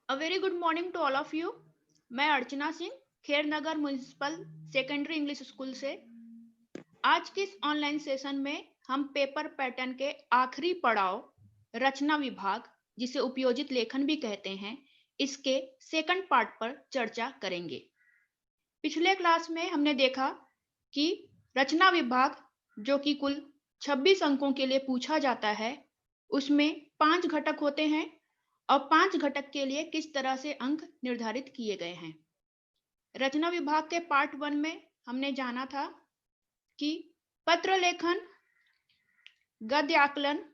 A very good morning to all of you. मैं Archana Singh Kher Nagar municipal secondary English school से। आज के इस ऑनलाइन सेशन में हम पेपर पैटर्न के आखिरी पड़ाव रचना विभाग, जिसे उपयोजित लेखन भी कहते हैं, इसके सेकंड पार्ट पर चर्चा करेंगे। पिछले क्लास में हमने देखा कि रचना विभाग, जो कि कुल 26 अंकों के लिए पूछा जाता है, उसमें 5 घटक होते हैं और 5 घटक के लिए किस तरह से अंक निर्धारित किए गए हैं। रचना विभाग के पार्ट 1 में हमने जाना था कि पत्र लेखन, गद्य आकलन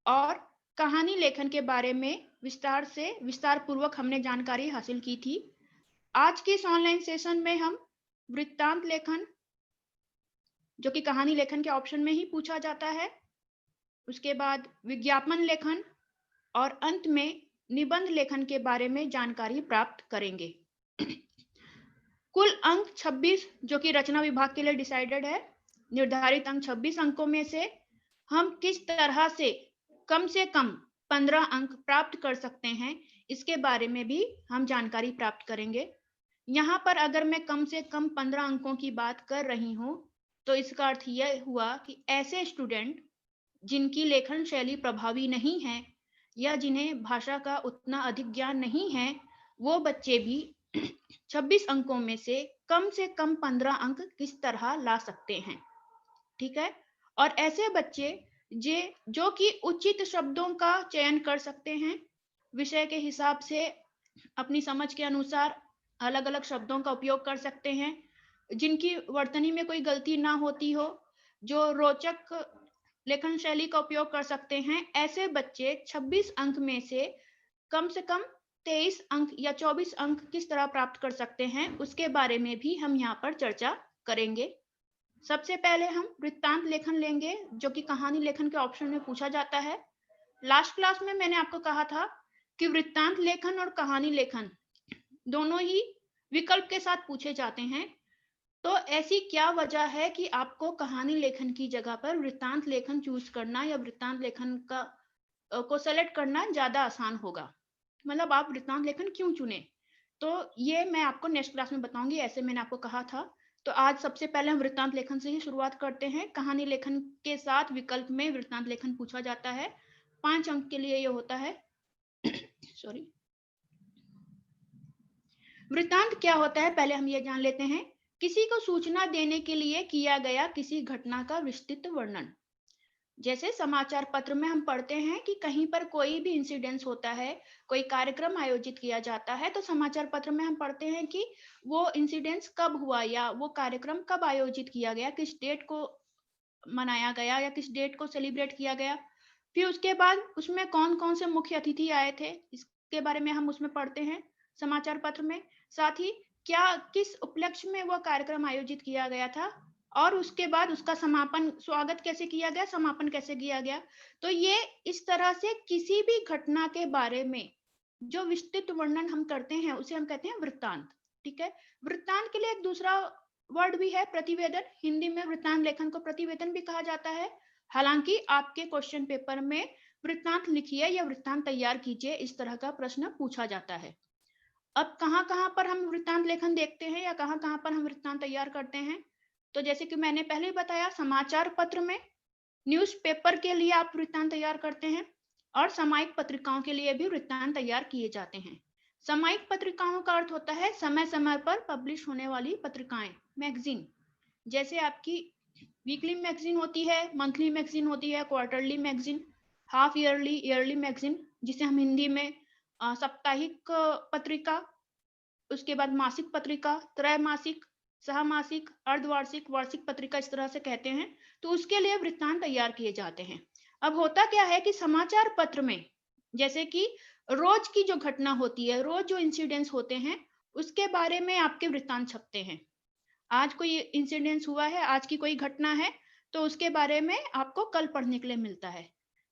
और कहानी लेखन के बारे में विस्तार पूर्वक हमने जानकारी हासिल की थी। आज के इस ऑनलाइन सेशन में हम वृत्तांत लेखन, जो कि कहानी लेखन के ऑप्शन में ही पूछा जाता है, उसके बाद विज्ञापन लेखन और अंत में निबंध लेखन के बारे में जानकारी प्राप्त करेंगे। कुल अंक 26 जो कि रचना विभाग के लिए डिसाइडेड है। निर्धारित अंक 26 अंकों में से हम किस तरह से कम 15 अंक प्राप्त कर सकते हैं, इसके बारे में भी हम जानकारी प्राप्त करेंगे। यहाँ पर अगर मैं कम से कम 15 अंकों की बात कर रही हूँ, तो इसका अर्थ यह हुआ कि ऐसे स्टूडेंट जिनकी लेखन शैली प्रभावी नहीं है या जिन्हें भाषा का उतना अधिक ज्ञान नहीं है, वो बच्चे भी 26 अंकों में से कम 15 अंक किस तरह ला सकते हैं। ठीक है। और ऐसे बच्चे जो कि उचित शब्दों का चयन कर सकते हैं, विषय के हिसाब से अपनी समझ के अनुसार अलग अलग शब्दों का उपयोग कर सकते हैं, जिनकी वर्तनी में कोई गलती ना होती हो, जो रोचक लेखन शैली का उपयोग कर सकते हैं, ऐसे बच्चे 26 अंक में से कम 23 अंक या 24 अंक किस तरह प्राप्त कर सकते हैं, उसके बारे में भी हम यहाँ पर चर्चा करेंगे। सबसे पहले हम वृत्तांत लेखन लेंगे, जो कि कहानी लेखन के ऑप्शन में पूछा जाता है। लास्ट क्लास में मैंने आपको कहा था कि वृत्तांत लेखन और कहानी लेखन दोनों ही विकल्प के साथ पूछे जाते हैं। तो ऐसी क्या वजह है कि आपको कहानी लेखन की जगह पर वृत्तांत लेखन चूज करना या वृत्तांत लेखन को सेलेक्ट करना ज्यादा आसान होगा? मतलब आप वृत्तांत लेखन क्यों चुने? तो ये मैं आपको नेक्स्ट क्लास में बताऊंगी, ऐसे मैंने आपको कहा था। तो आज सबसे पहले हम वृत्तांत लेखन से ही शुरुआत करते हैं। कहानी लेखन के साथ विकल्प में वृत्तांत लेखन पूछा जाता है। 5 अंक के लिए ये होता है। सॉरी। वृत्तांत क्या होता है, पहले हम ये जान लेते हैं। किसी को सूचना देने के लिए किया गया किसी घटना का विस्तृत वर्णन। जैसे समाचार पत्र में हम pढ़ते हैं कि कहीं पर कोई भी इंसिडेंस होता है, कोई कार्यक्रम आयोजित किया जाता है, तो समाचार पत्र में हम पढ़ते हैं कि वो इंसिडेंस कब हुआ या वो कार्यक्रम कब आयोजित किया गया, किस डेट को मनाया गया या किस डेट को सेलिब्रेट किया गया। फिर उसके बाद उसमें कौन-कौन से मुख्य अतिथि आए थे, इसके बारे में हम उसमें पढ़ते हैं समाचार पत्र में। साथ ही किस उपलक्ष्य में वो कार्यक्रम आयोजित किया गया था और उसके बाद उसका समापन, स्वागत कैसे किया गया, समापन कैसे किया गया। तो ये इस तरह से किसी भी घटना के बारे में जो विस्तृत वर्णन हम करते हैं, उसे हम कहते हैं वृत्तांत। ठीक है। वृत्तांत के लिए एक दूसरा वर्ड भी है, प्रतिवेदन। हिंदी में वृत्तांत लेखन को प्रतिवेदन भी कहा जाता है। हालांकि आपके क्वेश्चन पेपर में वृत्तांत लिखिए या वृत्तांत तैयार कीजिए, इस तरह का प्रश्न पूछा जाता है। अब कहाँ-कहाँ पर हम वृत्तांत लेखन देखते हैं या कहाँ-कहाँ पर हम वृत्तांत तैयार करते हैं? तो जैसे कि मैंने पहले ही बताया, समाचार पत्र में, न्यूज़पेपर के लिए आप वृत्तांत तैयार करते हैं और सामयिक पत्रिकाओं के लिए भी वृत्तांत तैयार किए जाते हैं। सामयिक पत्रिकाओं का अर्थ होता है समय-समय पर पब्लिश होने वाली पत्रिकाएं, मैगजीन। जैसे आपकी वीकली मैगजीन होती है, मंथली मैगजीन होती है, quarterly magazine, half yearly, yearly magazine, जिसे हम हिंदी में साप्ताहिक पत्रिका, उसके बाद मासिक पत्रिका, त्रैमासिक, सहमासिक, अर्धवार्षिक, वार्षिक पत्रिका, इस तरह से कहते हैं। तो उसके लिए वृत्तांत तैयार किए जाते हैं। अब होता क्या है कि समाचार पत्र में जैसे कि रोज की जो घटना होती है, रोज जो इंसिडेंट्स होते हैं, उसके बारे में आपके वृत्तांत छपते हैं। आज कोई इंसिडेंस हुआ है, आज की कोई घटना है, तो उसके बारे में आपको कल पढ़ने के लिए मिलता है।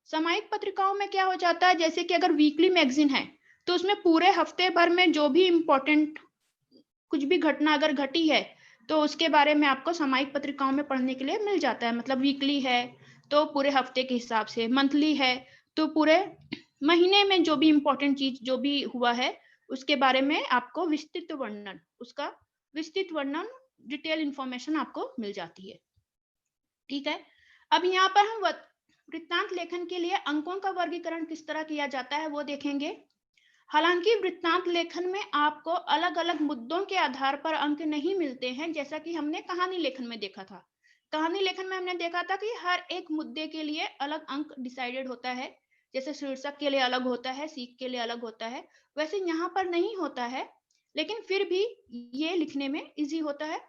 सामयिक पत्रिकाओं में क्या हो जाता है, जैसे कि अगर वीकली मैगजीन है, तो उसमें पूरे हफ्ते भर में जो भी इम्पोर्टेंट कुछ भी घटना अगर घटी है, तो उसके बारे में आपको सामयिक पत्रिकाओं में पढ़ने के लिए मिल जाता है। मतलब वीकली है तो पूरे हफ्ते के हिसाब से, मंथली है तो पूरे महीने में जो भी इंपॉर्टेंट चीज जो भी हुआ है उसके बारे में आपको विस्तृत वर्णन, उसका विस्तृत वर्णन, डिटेल इंफॉर्मेशन आपको मिल जाती है। ठीक है, अब यहाँ पर हम वृत्तांत लेखन के लिए अंकों का वर्गीकरण किस तरह किया जाता है वो देखेंगे। हालांकि वृत्तांत लेखन में आपको अलग अलग मुद्दों के आधार पर अंक नहीं मिलते हैं, जैसा कि हमने कहानी लेखन में देखा था। कहानी लेखन में हमने देखा था कि हर एक मुद्दे के लिए अलग अंक डिसाइडेड होता है, जैसे शीर्षक के लिए अलग होता है, सीख के लिए अलग होता है। वैसे यहाँ पर नहीं होता है, लेकिन फिर भी ये लिखने में इजी होता है।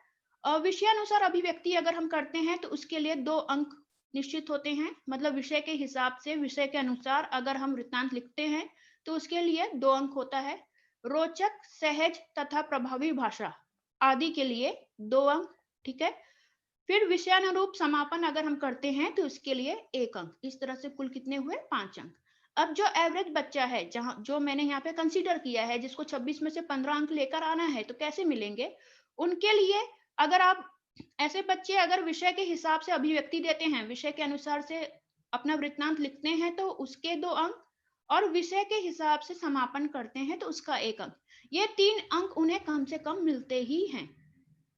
विषयानुसार अभिव्यक्ति अगर हम करते हैं तो उसके लिए 2 अंक निश्चित होते हैं, मतलब विषय के हिसाब से, विषय के अनुसार अगर हम वृत्तांत लिखते हैं तो उसके लिए 2 अंक होता है। रोचक, सहज तथा प्रभावी भाषा आदि के लिए 2 अंक। ठीक है, फिर विषयानुरूप समापन अगर हम करते हैं तो उसके लिए 1 अंक। इस तरह से कुल कितने हुए? 5 अंक। अब जो एवरेज बच्चा है, जहां जो मैंने यहाँ पे कंसीडर किया है, जिसको 26 में से 15 अंक लेकर आना है, तो कैसे मिलेंगे उनके लिए? अगर आप ऐसे बच्चे अगर विषय के हिसाब से अभिव्यक्ति देते हैं, विषय के अनुसार से अपना वृत्तांत लिखते हैं तो उसके 2 अंक, और विषय के हिसाब से समापन करते हैं तो उसका 1 अंक। ये 3 अंक उन्हें कम से कम मिलते ही हैं।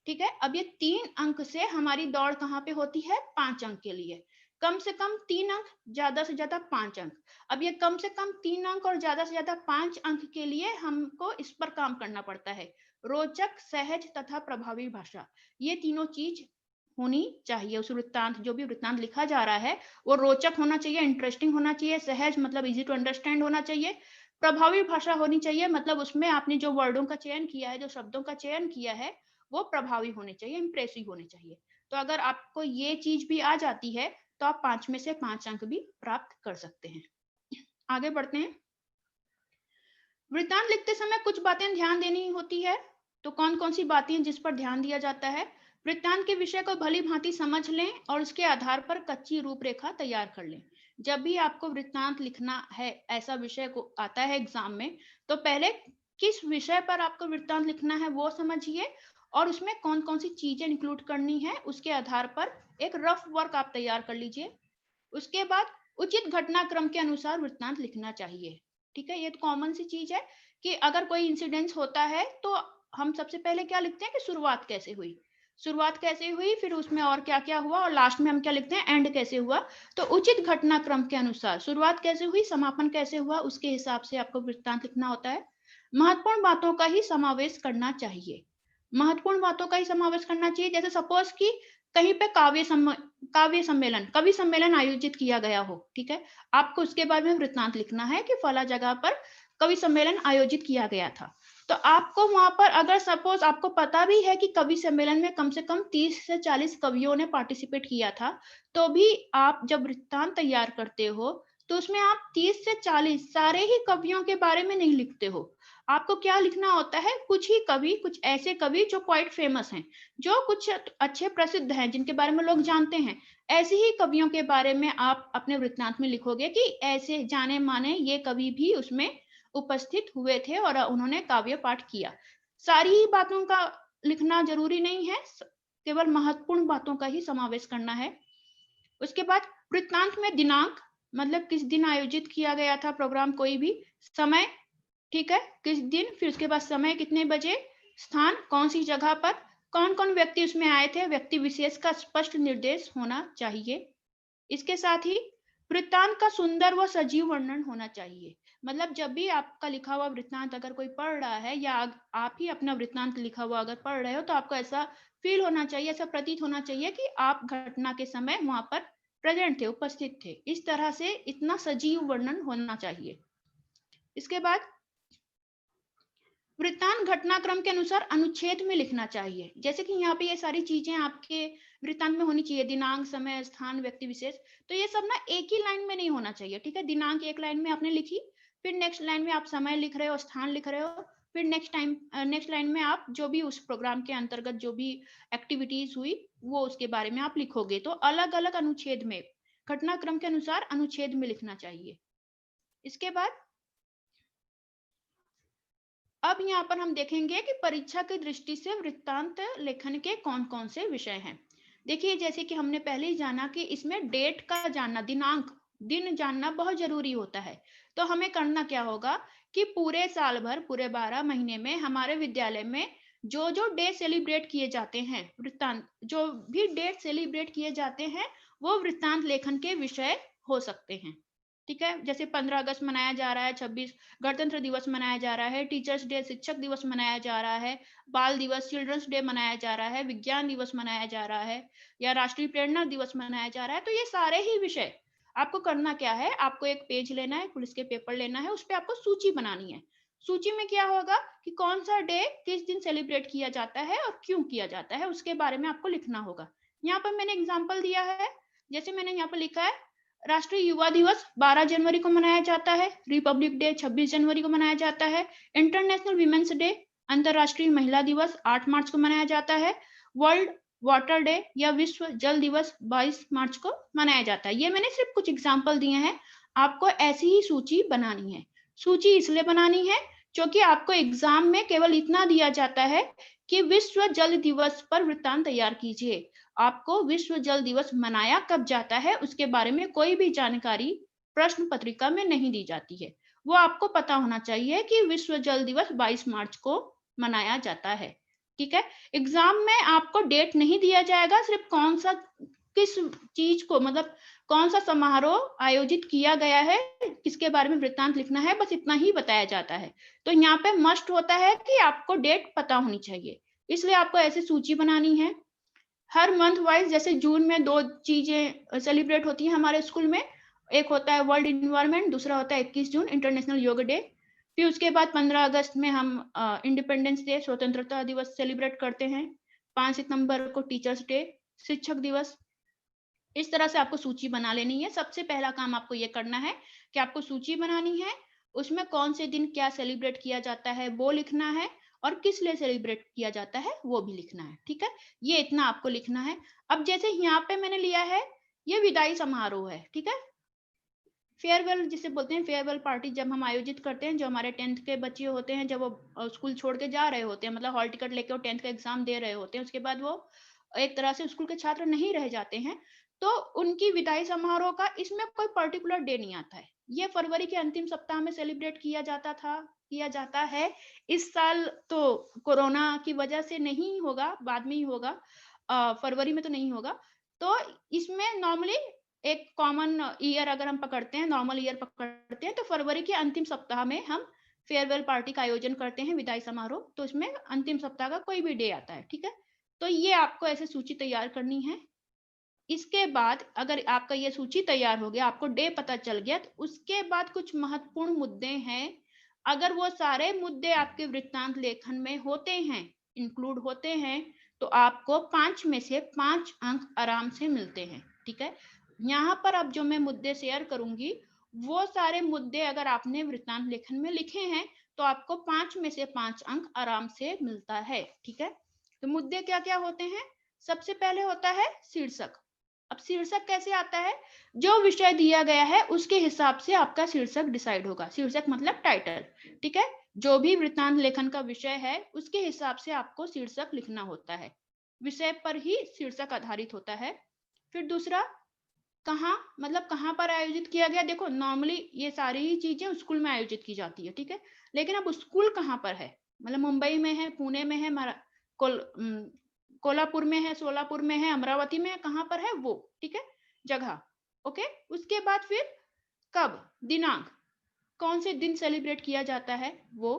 ठीक है, अब ये 3 अंक से हमारी दौड़ कहाँ पे होती है? 5 अंक के लिए। कम से कम 3 अंक, ज्यादा से ज्यादा 5 अंक। अब ये कम से कम 3 अंक और ज्यादा से ज्यादा 5 अंक के लिए हमको इस पर काम करना पड़ता है। रोचक, सहज तथा प्रभावी भाषा, ये तीनों चीज होनी चाहिए। उस वृत्तांत, जो भी वृत्तांत लिखा जा रहा है वो रोचक होना चाहिए, इंटरेस्टिंग होना चाहिए, सहज मतलब इजी टू अंडरस्टैंड होना चाहिए, प्रभावी भाषा होनी चाहिए, मतलब उसमें आपने जो वर्डों का चयन किया है, जो शब्दों का चयन किया है, वो प्रभावी होने चाहिए, इंप्रेसिव होने चाहिए। तो अगर आपको ये चीज भी आ जाती है तो आप 5 में से 5 अंक भी प्राप्त कर सकते हैं। आगे बढ़ते हैं। वृत्तांत लिखते समय कुछ बातें ध्यान देनी होती है। तो कौन कौन सी बातें जिस पर ध्यान दिया जाता है? वृत्तांत के विषय को भली भांति समझ लें और उसके आधार पर कच्ची रूपरेखा तैयार कर लें। जब भी आपको वृत्तांत लिखना है, ऐसा विषय को आता है एग्जाम में, तो पहले किस विषय पर आपको वृत्तांत लिखना है वो समझिए, और उसमें कौन कौन सी चीजें इंक्लूड करनी है उसके आधार पर एक रफ वर्क आप तैयार कर लीजिए। उसके बाद उचित घटनाक्रम के अनुसार वृत्तांत लिखना चाहिए। ठीक है, ये तो कॉमन सी चीज है कि अगर कोई इंसिडेंस होता है तो हम सबसे पहले क्या लिखते हैं कि शुरुआत कैसे हुई, शुरुआत कैसे हुई, फिर उसमें और क्या क्या हुआ, और लास्ट में हम क्या लिखते हैं? एंड कैसे हुआ। तो उचित घटनाक्रम के अनुसार शुरुआत कैसे हुई, समापन कैसे हुआ, उसके हिसाब से आपको वृत्तांत लिखना होता है। महत्वपूर्ण बातों का ही समावेश करना चाहिए, महत्वपूर्ण बातों का ही समावेश करना चाहिए। जैसे सपोज कि कहीं पे काव्य सम्मेलन, कवि सम्मेलन आयोजित किया गया हो, ठीक है, आपको उसके बारे में वृत्तांत लिखना है कि फला जगह पर कवि सम्मेलन आयोजित किया गया था। तो आपको वहां पर, अगर सपोज आपको पता भी है कि कवि सम्मेलन में कम से कम 30 से 40 कवियों ने पार्टिसिपेट किया था, तो भी आप जब वृत्तांत तैयार करते हो तो उसमें आप 30 से 40 सारे ही कवियों के बारे में नहीं लिखते हो। आपको क्या लिखना होता है? कुछ ही कवि, कुछ ऐसे कवि जो क्वाइट फेमस हैं, जो कुछ अच्छे प्रसिद्ध हैं, जिनके बारे में लोग जानते हैं, ऐसे ही कवियों के बारे में आप अपने वृत्तांत में लिखोगे कि ऐसे जाने माने ये कवि भी उसमें उपस्थित हुए थे और उन्होंने काव्य पाठ किया। सारी ही बातों का लिखना जरूरी नहीं है, केवल महत्वपूर्ण बातों का ही समावेश करना है। उसके बाद वृत्तांत में दिनांक, मतलब किस दिन आयोजित किया गया था प्रोग्राम, कोई भी समय, ठीक है, किस दिन, फिर उसके बाद समय कितने बजे, स्थान कौन सी जगह पर, कौन कौन व्यक्ति उसमें आए थे, व्यक्ति विशेष का स्पष्ट निर्देश होना चाहिए। इसके साथ ही वृत्तांत का सुंदर व सजीव वर्णन होना चाहिए। मतलब जब भी आपका लिखा हुआ वृत्तांत अगर कोई पढ़ रहा है, या आप ही अपना वृत्तांत लिखा हुआ अगर पढ़ रहे हो, तो आपको ऐसा फील होना चाहिए, ऐसा प्रतीत होना चाहिए कि आप घटना के समय वहां पर प्रेजेंट थे, उपस्थित थे। इस तरह से इतना सजीव वर्णन होना चाहिए। इसके बाद वृत्तांत घटनाक्रम के अनुसार अनुच्छेद में लिखना चाहिए। जैसे कि यहाँ पे ये सारी चीजें आपके वृत्तांत में होनी चाहिए, दिनांक, समय, स्थान, व्यक्ति विशेष, तो ये सब ना एक ही लाइन में नहीं होना चाहिए। ठीक है, दिनांक एक लाइन में आपने लिखी, फिर नेक्स्ट लाइन में आप समय लिख रहे हो, स्थान लिख रहे हो, फिर नेक्स्ट लाइन में आप जो भी उस प्रोग्राम के अंतर्गत जो भी एक्टिविटीज हुई वो उसके बारे में आप लिखोगे। तो अलग अलग अनुच्छेद में, घटनाक्रम के अनुसार अनुच्छेद में लिखना चाहिए। इसके बाद अब यहाँ पर हम देखेंगे कि परीक्षा की दृष्टि से वृत्तांत लेखन के कौन कौन से विषय हैं। देखिए, जैसे कि हमने पहले ही जाना कि इसमें डेट का जानना, दिनांक, दिन जानना बहुत जरूरी होता है। तो तो हमें करना क्या होगा कि पूरे साल भर, पूरे 12 महीने में हमारे विद्यालय में जो डे सेलिब्रेट किए जाते हैं, वृत्तांत जो भी डेट सेलिब्रेट किए जाते हैं, वो वृत्तांत लेखन के विषय हो सकते हैं। ठीक है? जैसे 15 अगस्त मनाया जा रहा है, 26 गणतंत्र दिवस मनाया जा रहा है, टीचर्स डे शिक्षक दिवस मनाया जा रहा है, बाल दिवस चिल्ड्रंस डे मनाया जा रहा है, विज्ञान दिवस मनाया जा रहा है या राष्ट्रीय प्रेरणा दिवस मनाया जा रहा है। तो ये सारे ही विषय आपको करना क्या है, आपको एक पेज लेना है, पुलिस के पेपर लेना है, उस पे आपको सूची बनानी है। सूची में क्या होगा कि कौन सा डे किस दिन सेलिब्रेट किया जाता है और क्यों किया जाता है, उसके बारे में आपको लिखना होगा। यहाँ पर मैंने एग्जाम्पल दिया है, जैसे मैंने यहाँ पर लिखा है राष्ट्रीय युवा दिवस 12 जनवरी को मनाया जाता है, रिपब्लिक डे 26 जनवरी को मनाया जाता है, इंटरनेशनल वीमेंस डे अंतरराष्ट्रीय महिला दिवस 8 मार्च को मनाया जाता है, वर्ल्ड वाटर डे या विश्व जल दिवस 22 मार्च को मनाया जाता है। ये मैंने सिर्फ कुछ एग्जाम्पल दिए हैं, आपको ऐसी ही सूची बनानी है। सूची इसलिए बनानी है क्योंकि आपको एग्जाम में केवल इतना दिया जाता है कि विश्व जल दिवस पर वृत्तांत तैयार कीजिए। आपको विश्व जल दिवस मनाया कब जाता है उसके बारे में कोई भी जानकारी प्रश्न पत्रिका में नहीं दी जाती है। वो आपको पता होना चाहिए कि विश्व जल दिवस 22 मार्च को मनाया जाता है। ठीक है? एग्जाम में आपको डेट नहीं दिया जाएगा, सिर्फ कौन सा किस चीज को मतलब कौन सा समारोह आयोजित किया गया है, किसके बारे में वृत्तांत लिखना है, बस इतना ही बताया जाता है। तो यहाँ पे मस्ट होता है कि आपको डेट पता होनी चाहिए, इसलिए आपको ऐसी सूची बनानी है। हर मंथ वाइज, जैसे जून में 2 चीजें सेलिब्रेट होती हैं हमारे स्कूल में, एक होता है वर्ल्ड इन्वायरमेंट, दूसरा होता है 21 जून इंटरनेशनल योग डे। फिर उसके बाद 15 अगस्त में हम इंडिपेंडेंस डे स्वतंत्रता दिवस सेलिब्रेट करते हैं, 5 सितंबर को टीचर्स डे शिक्षक दिवस। इस तरह से आपको सूची बना लेनी है। सबसे पहला काम आपको ये करना है कि आपको सूची बनानी है, उसमें कौन से दिन क्या सेलिब्रेट किया जाता है वो लिखना है और किस लिए सेलिब्रेट किया जाता है वो भी लिखना है। ठीक है? ये इतना आपको लिखना है। अब जैसे यहाँ पे मैंने लिया है, ये विदाई समारोह है। ठीक है? फेयरवेल जिसे बोलते हैं, फेयरवेल पार्टी जब हम आयोजित करते हैं, जो हमारे 10th के बच्चे होते हैं, जब वो स्कूल छोड़ के जा रहे होते हैं, मतलब हॉल टिकट लेके वो 10th का एग्जाम दे रहे होते हैं, उसके बाद वो एक तरह से स्कूल के छात्र नहीं रह जाते हैं, तो उनकी विदाई समारोह का इसमें कोई पर्टिकुलर डे नहीं आता है। ये फरवरी के अंतिम सप्ताह में सेलिब्रेट किया जाता है। इस साल तो कोरोना की वजह से नहीं होगा, बाद में ही होगा, फरवरी में तो नहीं होगा। तो इसमें नॉर्मली एक कॉमन ईयर अगर हम पकड़ते हैं, नॉर्मल ईयर पकड़ते हैं, तो फरवरी के अंतिम सप्ताह में हम फेयरवेल पार्टी का आयोजन करते हैं, विदाई समारोह। तो इसमें अंतिम सप्ताह का कोई भी डे आता है। ठीक है? तो ये आपको ऐसे सूची तैयार करनी है। इसके बाद अगर आपका ये सूची तैयार हो गया, आपको डे पता चल गया, तो उसके बाद कुछ महत्वपूर्ण मुद्दे हैं। अगर वो सारे मुद्दे आपके वृत्तांत लेखन में होते हैं, इंक्लूड होते हैं, तो आपको 5 में से 5 अंक आराम से मिलते हैं। ठीक है? यहाँ पर अब जो मैं मुद्दे शेयर करूंगी, वो सारे मुद्दे अगर आपने वृत्तांत लेखन में लिखे हैं, तो आपको 5 में से 5 अंक आराम से मिलता है। ठीक है? तो मुद्दे क्या क्या होते हैं? सबसे पहले होता है शीर्षक। अब शीर्षक कैसे आता है? जो विषय दिया गया है उसके हिसाब से आपका शीर्षक डिसाइड होगा। शीर्षक मतलब टाइटल। ठीक है? जो भी वृत्तांत लेखन का विषय है उसके हिसाब से आपको शीर्षक लिखना होता है। विषय पर ही शीर्षक आधारित होता है। फिर दूसरा, कहाँ, मतलब कहाँ पर आयोजित किया गया। देखो नॉर्मली ये सारी ही चीजें स्कूल में आयोजित की जाती है। ठीक है? लेकिन अब स्कूल कहाँ पर है, मतलब मुंबई में है, पुणे में है, कोल्हापुर में है, सोलापुर में है, अमरावती में है, कहाँ पर है वो। ठीक है? जगह। ओके? उसके बाद फिर कब, दिनांक, कौन से दिन सेलिब्रेट किया जाता है वो।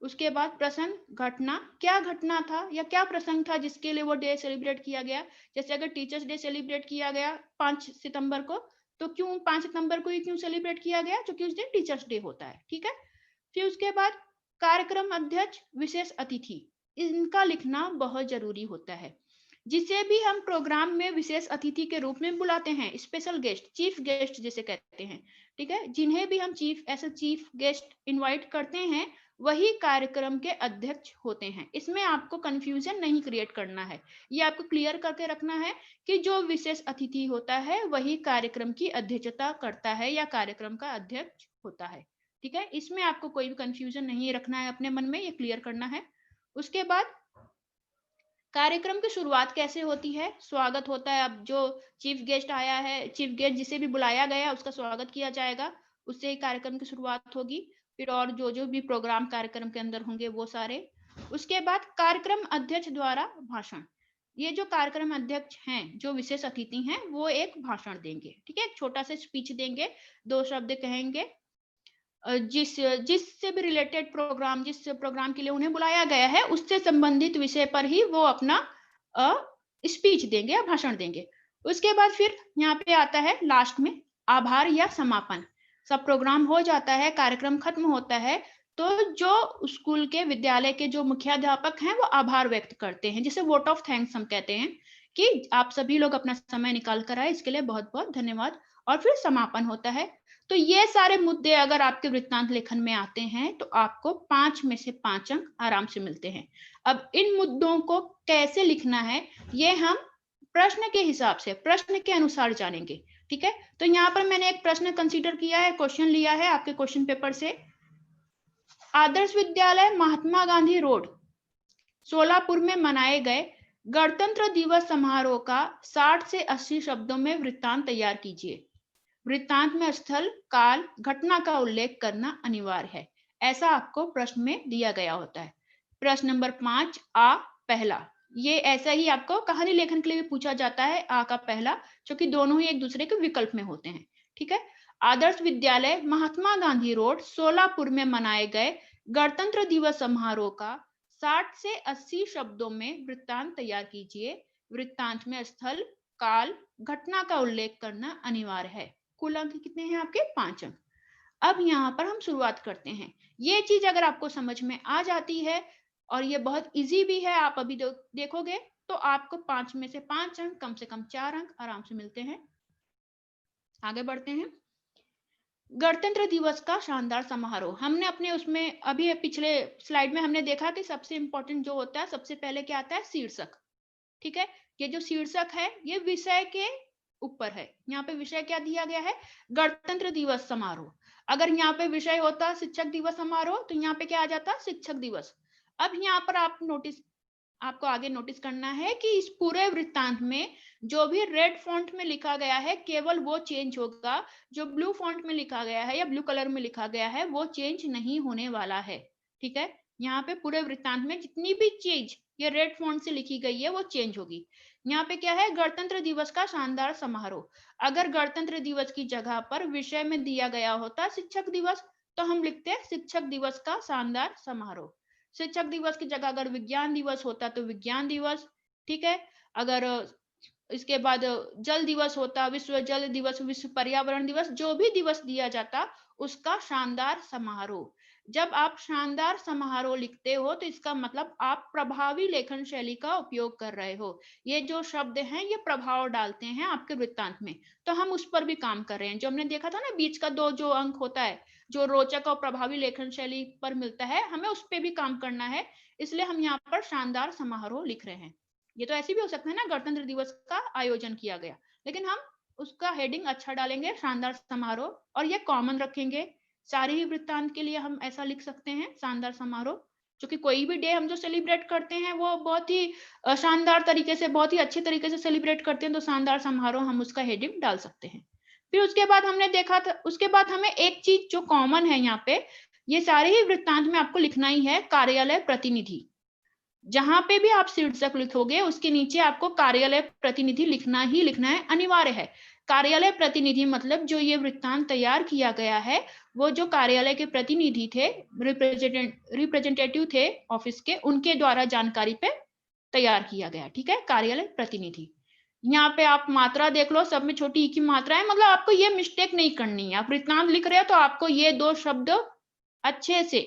उसके बाद प्रसंग, घटना, क्या घटना था या क्या प्रसंग था जिसके लिए वो डे सेलिब्रेट किया गया। जैसे अगर टीचर्स डे सेलिब्रेट किया गया 5 सितंबर को, तो क्यों 5 सितंबर को ही क्यों सेलिब्रेट किया गया, क्योंकि उस दिन टीचर्स डे होता है। ठीक है? फिर उसके बाद कार्यक्रम अध्यक्ष, विशेष अतिथि, इनका लिखना बहुत जरूरी होता है। जिसे भी हम प्रोग्राम में विशेष अतिथि के रूप में बुलाते हैं, स्पेशल गेस्ट, चीफ गेस्ट जिसे कहते हैं। ठीक है? जिन्हें भी हम चीफ गेस्ट इनवाइट करते हैं, वही कार्यक्रम के अध्यक्ष होते हैं। इसमें आपको कंफ्यूजन नहीं क्रिएट करना है, ये आपको क्लियर करके रखना है कि जो विशेष अतिथि होता है वही कार्यक्रम की अध्यक्षता करता है या कार्यक्रम का अध्यक्ष होता है। ठीक है? इसमें आपको कोई भी कंफ्यूजन नहीं रखना है अपने मन में, ये क्लियर करना है। उसके बाद कार्यक्रम की शुरुआत कैसे होती है, स्वागत होता है। अब जो चीफ गेस्ट आया है, चीफ गेस्ट जिसे भी बुलाया गया उसका स्वागत किया जाएगा। उससे ही कार्यक्रम की शुरुआत होगी। फिर और जो भी प्रोग्राम कार्यक्रम के अंदर होंगे वो सारे। उसके बाद कार्यक्रम अध्यक्ष द्वारा भाषण। ये जो कार्यक्रम अध्यक्ष हैं, जो विशेष अतिथि हैं, वो एक भाषण देंगे, ठीक है, एक छोटा सा स्पीच देंगे, 2 शब्द कहेंगे, जिससे भी रिलेटेड प्रोग्राम, जिस प्रोग्राम के लिए उन्हें बुलाया गया है उससे संबंधित विषय पर ही वो अपना स्पीच देंगे या भाषण देंगे। उसके बाद फिर यहाँ पे आता है लास्ट में आभार या समापन। सब प्रोग्राम हो जाता है, कार्यक्रम खत्म होता है, तो जो स्कूल के विद्यालय के जो मुख्याध्यापक हैं वो आभार व्यक्त करते हैं, जिसे वोट ऑफ थैंक्स हम कहते हैं, कि आप सभी लोग अपना समय निकाल कर आए, इसके लिए बहुत बहुत धन्यवाद। और फिर समापन होता है। तो ये सारे मुद्दे अगर आपके वृत्तांत लेखन में आते हैं तो आपको 5 में से 5 अंक आराम से मिलते हैं। अब इन मुद्दों को कैसे लिखना है ये हम प्रश्न के हिसाब से, प्रश्न के अनुसार जानेंगे, ठीक है। तो यहाँ पर मैंने एक प्रश्न कंसीडर किया है, क्वेश्चन लिया है आपके क्वेश्चन पेपर से। आदर्श विद्यालय महात्मा गांधी रोड सोलापुर में मनाए गए गणतंत्र दिवस समारोह का 60 से 80 शब्दों में वृत्तांत तैयार कीजिए। वृत्तांत में स्थल, काल, घटना का उल्लेख करना अनिवार्य है। ऐसा आपको प्रश्न में दिया गया होता है। प्रश्न नंबर 5 आ पहला, ये ऐसा ही आपको कहानी लेखन के लिए भी पूछा जाता है, आ का पहला, क्योंकि दोनों ही एक दूसरे के विकल्प में होते हैं, ठीक है। आदर्श विद्यालय महात्मा गांधी रोड सोलापुर में मनाए गए गणतंत्र दिवस समारोह का 60 से 80 शब्दों में वृत्तांत तैयार कीजिए। वृत्तांत में स्थल, काल, घटना का उल्लेख करना अनिवार्य है। कुल अंक कितने हैं आपके? 5 अंक। अब यहाँ पर हम शुरुआत करते हैं। ये चीज अगर आपको समझ में आ जाती है और ये बहुत इजी भी है, आप अभी देखोगे तो आपको 5 में से 5 अंक, कम से कम 4 अंक आराम से मिलते हैं। आगे बढ़ते हैं। गणतंत्र दिवस का शानदार समारोह, हमने अपने उसमें अभी पिछले स्लाइड में हमने देखा कि सबसे इंपॉर्टेंट जो होता है, सबसे पहले क्या आता है? शीर्षक, ठीक है। ये जो शीर्षक है ये विषय के ऊपर है। यहाँ पे विषय क्या दिया गया है? गणतंत्र दिवस समारोह। अगर यहाँ पे विषय होता शिक्षक दिवस समारोह तो यहाँ पे क्या आ जाता? शिक्षक दिवस। अब यहाँ पर आपको आगे नोटिस करना है कि इस पूरे वृत्तांत में जो भी रेड फॉन्ट में लिखा गया है केवल वो चेंज होगा, जो ब्लू फॉन्ट में लिखा गया है या ब्लू कलर में लिखा गया है वो चेंज नहीं होने वाला है, ठीक है। यहाँ पे पूरे वृत्तांत में जितनी भी चीज ये रेड फॉन्ट से लिखी गई है वो चेंज होगी। यहाँ पे क्या है? गणतंत्र दिवस का शानदार समारोह। अगर गणतंत्र दिवस की जगह पर विषय में दिया गया होता शिक्षक दिवस तो हम लिखते हैं शिक्षक दिवस का शानदार समारोह। शिक्षक दिवस की जगह अगर विज्ञान दिवस होता तो विज्ञान दिवस, ठीक है। अगर इसके बाद जल दिवस होता, विश्व जल दिवस, विश्व पर्यावरण दिवस, जो भी दिवस दिया जाता उसका शानदार समारोह। जब आप शानदार समारोह लिखते हो तो इसका मतलब आप प्रभावी लेखन शैली का उपयोग कर रहे हो। ये जो शब्द हैं ये प्रभाव डालते हैं आपके वृत्तांत में, तो हम उस पर भी काम कर रहे हैं। जो हमने देखा था ना बीच का 2 जो अंक होता है जो रोचक और प्रभावी लेखन शैली पर मिलता है, हमें उस पर भी काम करना है, इसलिए हम यहाँ पर शानदार समारोह लिख रहे हैं। ये तो ऐसे भी हो सकता है ना, गणतंत्र दिवस का आयोजन किया गया, लेकिन हम उसका हेडिंग अच्छा डालेंगे, शानदार समारोह, और ये कॉमन रखेंगे। सारे ही वृत्तांत के लिए हम ऐसा लिख सकते हैं, शानदार समारोह, क्योंकि कोई भी डे हम जो सेलिब्रेट करते हैं वो बहुत ही शानदार तरीके से, बहुत ही अच्छे तरीके से सेलिब्रेट करते हैं, तो शानदार समारोह हम उसका हेडिंग डाल सकते हैं। फिर उसके बाद हमने देखा था, उसके बाद हमें एक चीज जो कॉमन है यहाँ पे, ये सारे ही वृत्तांत में आपको लिखना ही है, कार्यालय प्रतिनिधि। जहां पे भी आप शीर्षक लिखोगे उसके नीचे आपको कार्यालय प्रतिनिधि लिखना ही लिखना है, अनिवार्य है। कार्यालय प्रतिनिधि मतलब जो ये वृत्तांत तैयार किया गया है वो जो कार्यालय के प्रतिनिधि थे, रिप्रेजेंटेटिव थे ऑफिस के, उनके द्वारा जानकारी पे तैयार किया गया, ठीक है, कार्यालय प्रतिनिधि। यहाँ पे आप मात्रा देख लो, सब में छोटी ई की मात्रा है, मतलब आपको ये मिस्टेक नहीं करनी है। आप वृत्तांत लिख रहे हो तो आपको ये 2 शब्द अच्छे से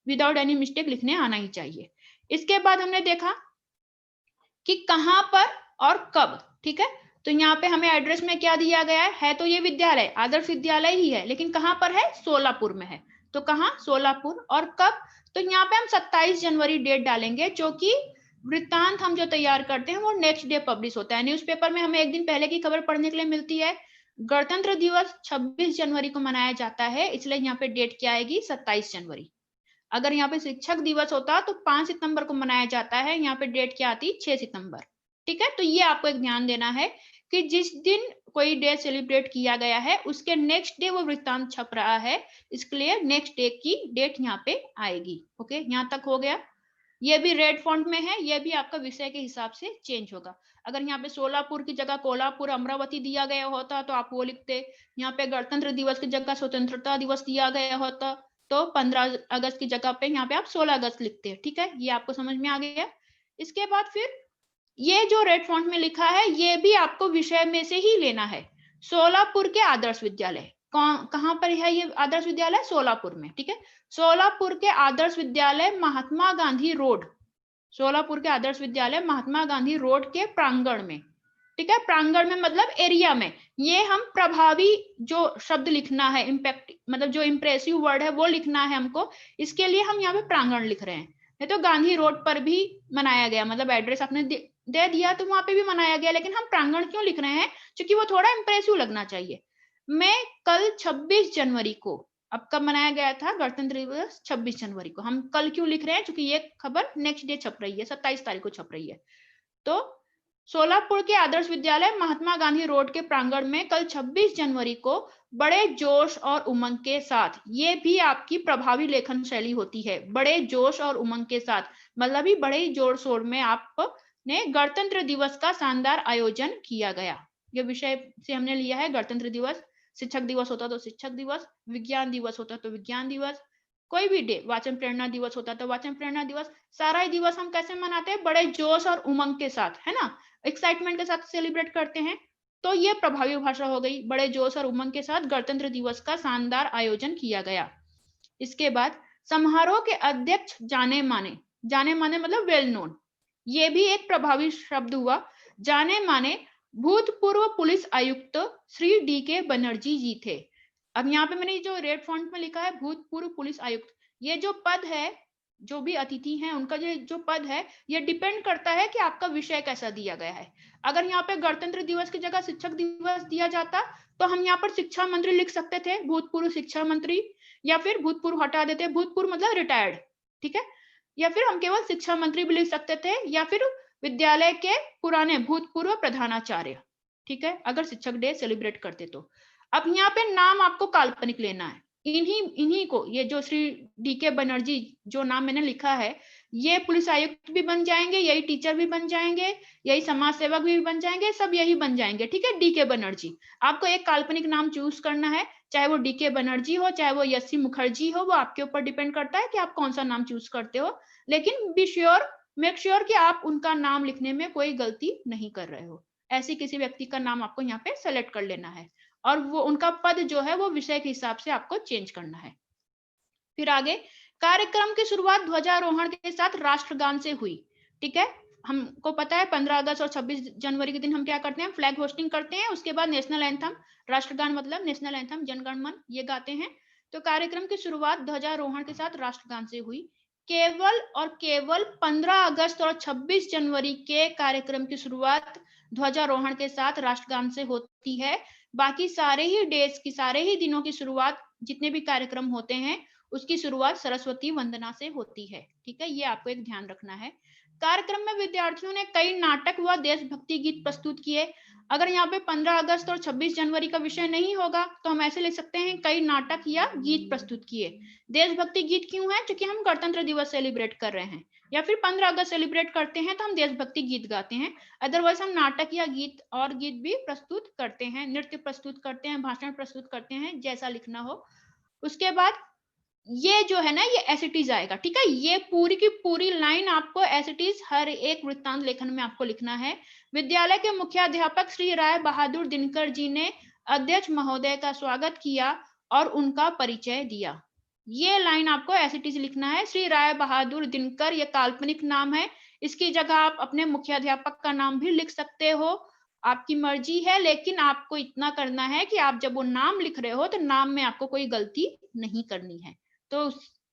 विदाउट एनी मिस्टेक लिखने आना ही चाहिए। इसके बाद हमने देखा कि कहां पर और कब, ठीक है। तो यहाँ पे हमें एड्रेस में क्या दिया गया है तो ये विद्यालय आदर्श विद्यालय ही है, लेकिन कहां पर है? सोलापुर में है। तो कहां? सोलापुर। और कब? तो यहाँ पे हम 27 जनवरी डेट डालेंगे, जो कि वृत्तांत हम जो तैयार करते हैं वो नेक्स्ट डे पब्लिश होता है। न्यूज़पेपर में हमें एक दिन पहले की खबर पढ़ने के लिए मिलती है। गणतंत्र दिवस 26 जनवरी को मनाया जाता है, इसलिए यहाँ पे डेट क्या आएगी? 27 जनवरी। अगर यहाँ पे शिक्षक दिवस होता तो 5 सितंबर को मनाया जाता है, यहाँ पे डेट क्या आती? 6 सितंबर, ठीक है। तो ये आपको एक ध्यान देना है कि जिस दिन कोई डे सेलिब्रेट किया गया है उसके नेक्स्ट डे वो वृत्तांत छप रहा है, इसके लिए नेक्स्ट डे की डेट यहाँ पे आएगी। ओके, यहाँ तक हो गया। ये भी रेड फॉन्ट में है, ये भी आपका विषय के हिसाब से चेंज होगा। अगर यहाँ पे सोलापुर की जगह कोल्हापुर अमरावती दिया गया होता तो आप वो लिखते। यहाँ पे गणतंत्र दिवस की जगह स्वतंत्रता दिवस दिया गया होता तो 15 अगस्त की जगह पे यहाँ पे आप 16 अगस्त लिखते। ठीक है, ये आपको समझ में आ गया। इसके बाद फिर ये जो रेड फॉन्ट में लिखा है ये भी आपको विषय में से ही लेना है। सोलापुर के आदर्श विद्यालय, कहां पर है ये आदर्श विद्यालय? सोलापुर में। ठीक है, सोलापुर के आदर्श विद्यालय महात्मा गांधी रोड, सोलापुर के आदर्श विद्यालय महात्मा गांधी रोड के प्रांगण में। ठीक है, प्रांगण में मतलब एरिया में। ये हम प्रभावी जो शब्द लिखना है, इम्पैक्ट मतलब जो इंप्रेसिव वर्ड है वो लिखना है हमको, इसके लिए हम यहाँ पे प्रांगण लिख रहे हैं। नहीं तो गांधी रोड पर भी मनाया गया, मतलब एड्रेस आपने दे दिया तो वहां पे भी मनाया गया, लेकिन हम प्रांगण क्यों लिख रहे हैं? क्योंकि वो थोड़ा इंप्रेसिव लगना चाहिए। मैं कल 26 जनवरी को, अब कब मनाया गया था गणतंत्र दिवस? 26 जनवरी को। हम कल क्यों लिख रहे हैं? क्योंकि ये खबर नेक्स्ट डे छप रही है, 27 तारीख को छप रही है। तो सोलापुर के आदर्श विद्यालय महात्मा गांधी रोड के प्रांगण में कल 26 जनवरी को बड़े जोश और उमंग के साथ, ये भी आपकी प्रभावी लेखन शैली होती है, बड़े जोश और उमंग के साथ, मतलब ही बड़े जोर शोर में आपने गणतंत्र दिवस का शानदार आयोजन किया गया। ये विषय से हमने लिया है गणतंत्र दिवस। शिक्षक दिवस होता तो शिक्षक दिवस, विज्ञान दिवस होता तो विज्ञान दिवस, कोई भी डे, वाचन प्रेरणा दिवस होता तो वाचन प्रेरणा दिवस, सारा ही दिवस हम कैसे मनाते हैं? बड़े जोश और उमंग के साथ, है ना, एक्साइटमेंट के साथ सेलिब्रेट करते हैं। तो ये प्रभावी भाषा हो गई, बड़े जोश और उमंग के साथ गणतंत्र दिवस का शानदार आयोजन किया गया। इसके बाद समारोह के अध्यक्ष जाने माने मतलब वेल नोन, ये भी एक प्रभावी शब्द हुआ। जाने माने भूतपूर्व पुलिस आयुक्त श्री डी.के. बनर्जी जी थे। अब यहाँ पे मैंने जो रेड फॉन्ट में लिखा है भूतपूर्व पुलिस आयुक्त, ये जो पद है, जो भी अतिथि हैं उनका जो पद है, ये डिपेंड करता है कि आपका विषय कैसा दिया गया है। अगर यहाँ पे गणतंत्र दिवस की जगह शिक्षक दिवस दिया जाता तो हम यहाँ पर शिक्षा मंत्री लिख सकते थे, भूतपूर्व शिक्षा मंत्री, या फिर भूतपूर्व हटा देते, भूतपूर्व मतलब रिटायर्ड। ठीक है, या फिर हम केवल शिक्षा मंत्री भी लिख सकते थे, या फिर विद्यालय के पुराने भूतपूर्व प्रधानाचार्य। ठीक है, अगर शिक्षक डे सेलिब्रेट करते तो। अब यहाँ पे नाम आपको काल्पनिक लेना है, इन्हीं को, ये जो श्री डी.के. बनर्जी जो नाम मैंने लिखा है, ये पुलिस आयुक्त भी बन जाएंगे, यही टीचर भी बन जाएंगे, यही समाज सेवक भी बन जाएंगे, सब यही बन जाएंगे। ठीक है, डी.के. बनर्जी, आपको एक काल्पनिक नाम चूज करना है, चाहे वो डी.के. बनर्जी हो, चाहे वो यस्सी मुखर्जी हो, वो आपके ऊपर डिपेंड करता है कि आप कौन सा नाम चूज करते हो। लेकिन बी श्योर, मेक श्योर कि आप उनका नाम लिखने में कोई गलती नहीं कर रहे हो। ऐसे किसी व्यक्ति का नाम आपको यहाँ पे सेलेक्ट कर लेना है, और वो उनका पद जो है वो विषय के हिसाब से आपको चेंज करना है। फिर आगे, कार्यक्रम की शुरुआत ध्वजारोहण के साथ राष्ट्रगान से हुई। ठीक है, हमको पता है 15 अगस्त और 26 जनवरी के दिन हम क्या करते हैं? फ्लैग होस्टिंग करते हैं, उसके बाद नेशनल एंथम, राष्ट्रगान मतलब नेशनल एंथम, जनगण मन, ये गाते हैं। तो कार्यक्रम की शुरुआत ध्वजारोहण के साथ राष्ट्रगान से हुई। केवल और केवल 15 अगस्त और 26 जनवरी के कार्यक्रम की शुरुआत ध्वजारोहण के साथ राष्ट्रगान से होती है। बाकी सारे ही डेज की, सारे ही दिनों की शुरुआत, जितने भी कार्यक्रम होते हैं उसकी शुरुआत सरस्वती वंदना से होती है। ठीक है, ये आपको एक ध्यान रखना है। कार्यक्रम में विद्यार्थियों ने कई नाटक व देशभक्ति गीत प्रस्तुत किए। अगर यहाँ पे 15 अगस्त और 26 जनवरी का विषय नहीं होगा तो हम ऐसे लिख सकते हैं, कई नाटक या गीत प्रस्तुत किए। देशभक्ति गीत क्यों है? क्योंकि हम गणतंत्र दिवस सेलिब्रेट कर रहे हैं, या फिर 15 अगस्त सेलिब्रेट करते हैं तो हम देशभक्ति गीत गाते हैं। अदरवाइज हम नाटक या गीत और गीत भी प्रस्तुत करते हैं, नृत्य प्रस्तुत करते हैं, भाषण प्रस्तुत करते हैं, जैसा लिखना हो। उसके बाद ये जो है ना, ये एज इट इज आएगा। ठीक है, ये पूरी की पूरी लाइन आपको एज इट इज हर एक वृत्तांत लेखन में आपको लिखना है। विद्यालय के मुख्याध्यापक श्री राय बहादुर दिनकर जी ने अध्यक्ष महोदय का स्वागत किया और उनका परिचय दिया। ये लाइन आपको एज इट इज लिखना है। श्री राय बहादुर दिनकर ये काल्पनिक नाम है, इसकी जगह आप अपने मुख्याध्यापक का नाम भी लिख सकते हो, आपकी मर्जी है। लेकिन आपको इतना करना है कि आप जब वो नाम लिख रहे हो तो नाम में आपको कोई गलती नहीं करनी है। तो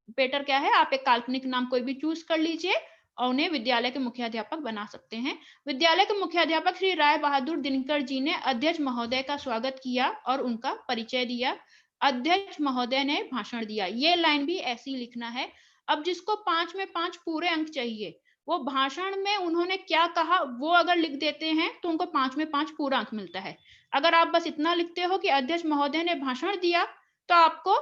बेटर क्या है, आप एक काल्पनिक नाम कोई भी चूज कर लीजिए और उन्हें विद्यालय के मुख्याध्यापक बना सकते हैं। विद्यालय के मुख्याध्यापक श्री राय बहादुर दिनकर जी ने अध्यक्ष महोदय का स्वागत किया और उनका परिचय दिया। अध्यक्ष महोदय ने भाषण दिया, ये लाइन भी ऐसी लिखना है। अब जिसको 5 में 5 पूरे अंक चाहिए वो भाषण में उन्होंने क्या कहा वो अगर लिख देते हैं तो उनको 5 में 5 पूरा अंक मिलता है। अगर आप बस इतना लिखते हो कि अध्यक्ष महोदय ने भाषण दिया, तो आपको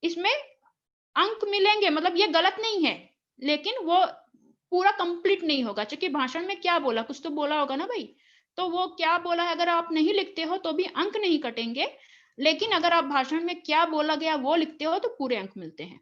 इसमें अंक मिलेंगे, मतलब ये गलत नहीं है, लेकिन वो पूरा कंप्लीट नहीं होगा, क्योंकि भाषण में क्या बोला, कुछ तो बोला होगा ना भाई। तो वो क्या बोला है अगर आप नहीं लिखते हो तो भी अंक नहीं कटेंगे, लेकिन अगर आप भाषण में क्या बोला गया वो लिखते हो तो पूरे अंक मिलते हैं।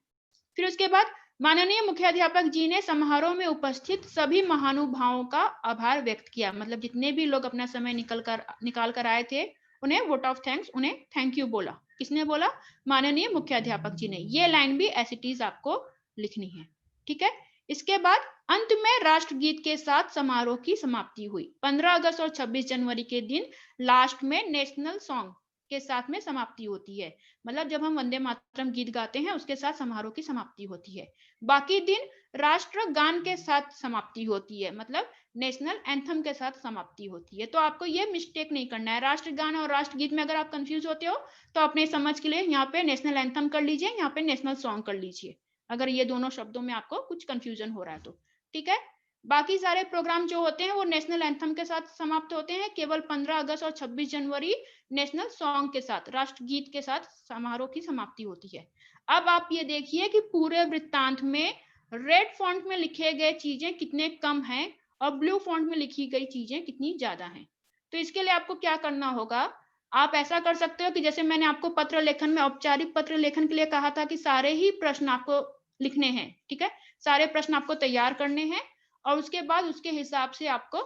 फिर उसके बाद माननीय मुख्याध्यापक जी ने समारोह में उपस्थित सभी महानुभावों का आभार व्यक्त किया, मतलब जितने भी लोग अपना समय निकाल कर आए थे, उन्हें वोट ऑफ थैंक्स, उन्हें थैंक यू बोला। किसने बोला? माननीय मुख्याध्यापक जी ने। ये लाइन भी एज इट इज आपको लिखनी है, ठीक है। इसके बाद अंत में राष्ट्रगीत के साथ समारोह की समाप्ति हुई। 15 अगस्त और 26 जनवरी के दिन लास्ट में नेशनल सॉन्ग के साथ में समाप्ति होती है, मतलब जब हम वंदे मातरम गीत गाते हैं उसके साथ समारोह की समाप्ति होती है। बाकी दिन राष्ट्रगान के साथ समाप्ति होती है, मतलब नेशनल एंथम के साथ समाप्ति होती है। तो आपको ये मिस्टेक नहीं करना है, राष्ट्रगान और राष्ट्रगीत में अगर आप कंफ्यूज होते हो तो अपने समझ के लिए यहाँ पे नेशनल एंथम कर लीजिए, यहाँ पे नेशनल सॉन्ग कर लीजिए, अगर ये दोनों शब्दों में आपको कुछ कंफ्यूजन हो रहा है तो, ठीक है। बाकी सारे प्रोग्राम जो होते हैं वो नेशनल एंथम के साथ समाप्त होते हैं, केवल 15 अगस्त और 26 जनवरी नेशनल सॉन्ग के साथ, राष्ट्रगीत के साथ समारोह की समाप्ति होती है। अब आप ये देखिए कि पूरे वृत्तांत में रेड फॉन्ट में लिखे गए चीजें कितने कम हैं और ब्लू फॉन्ट में लिखी गई चीजें कितनी ज्यादा हैं। तो इसके लिए आपको क्या करना होगा, आप ऐसा कर सकते हो कि जैसे मैंने आपको पत्र लेखन में, औपचारिक पत्र लेखन के लिए कहा था कि सारे ही प्रश्न आपको लिखने हैं, ठीक है, सारे प्रश्न आपको तैयार करने हैं और उसके बाद उसके हिसाब से आपको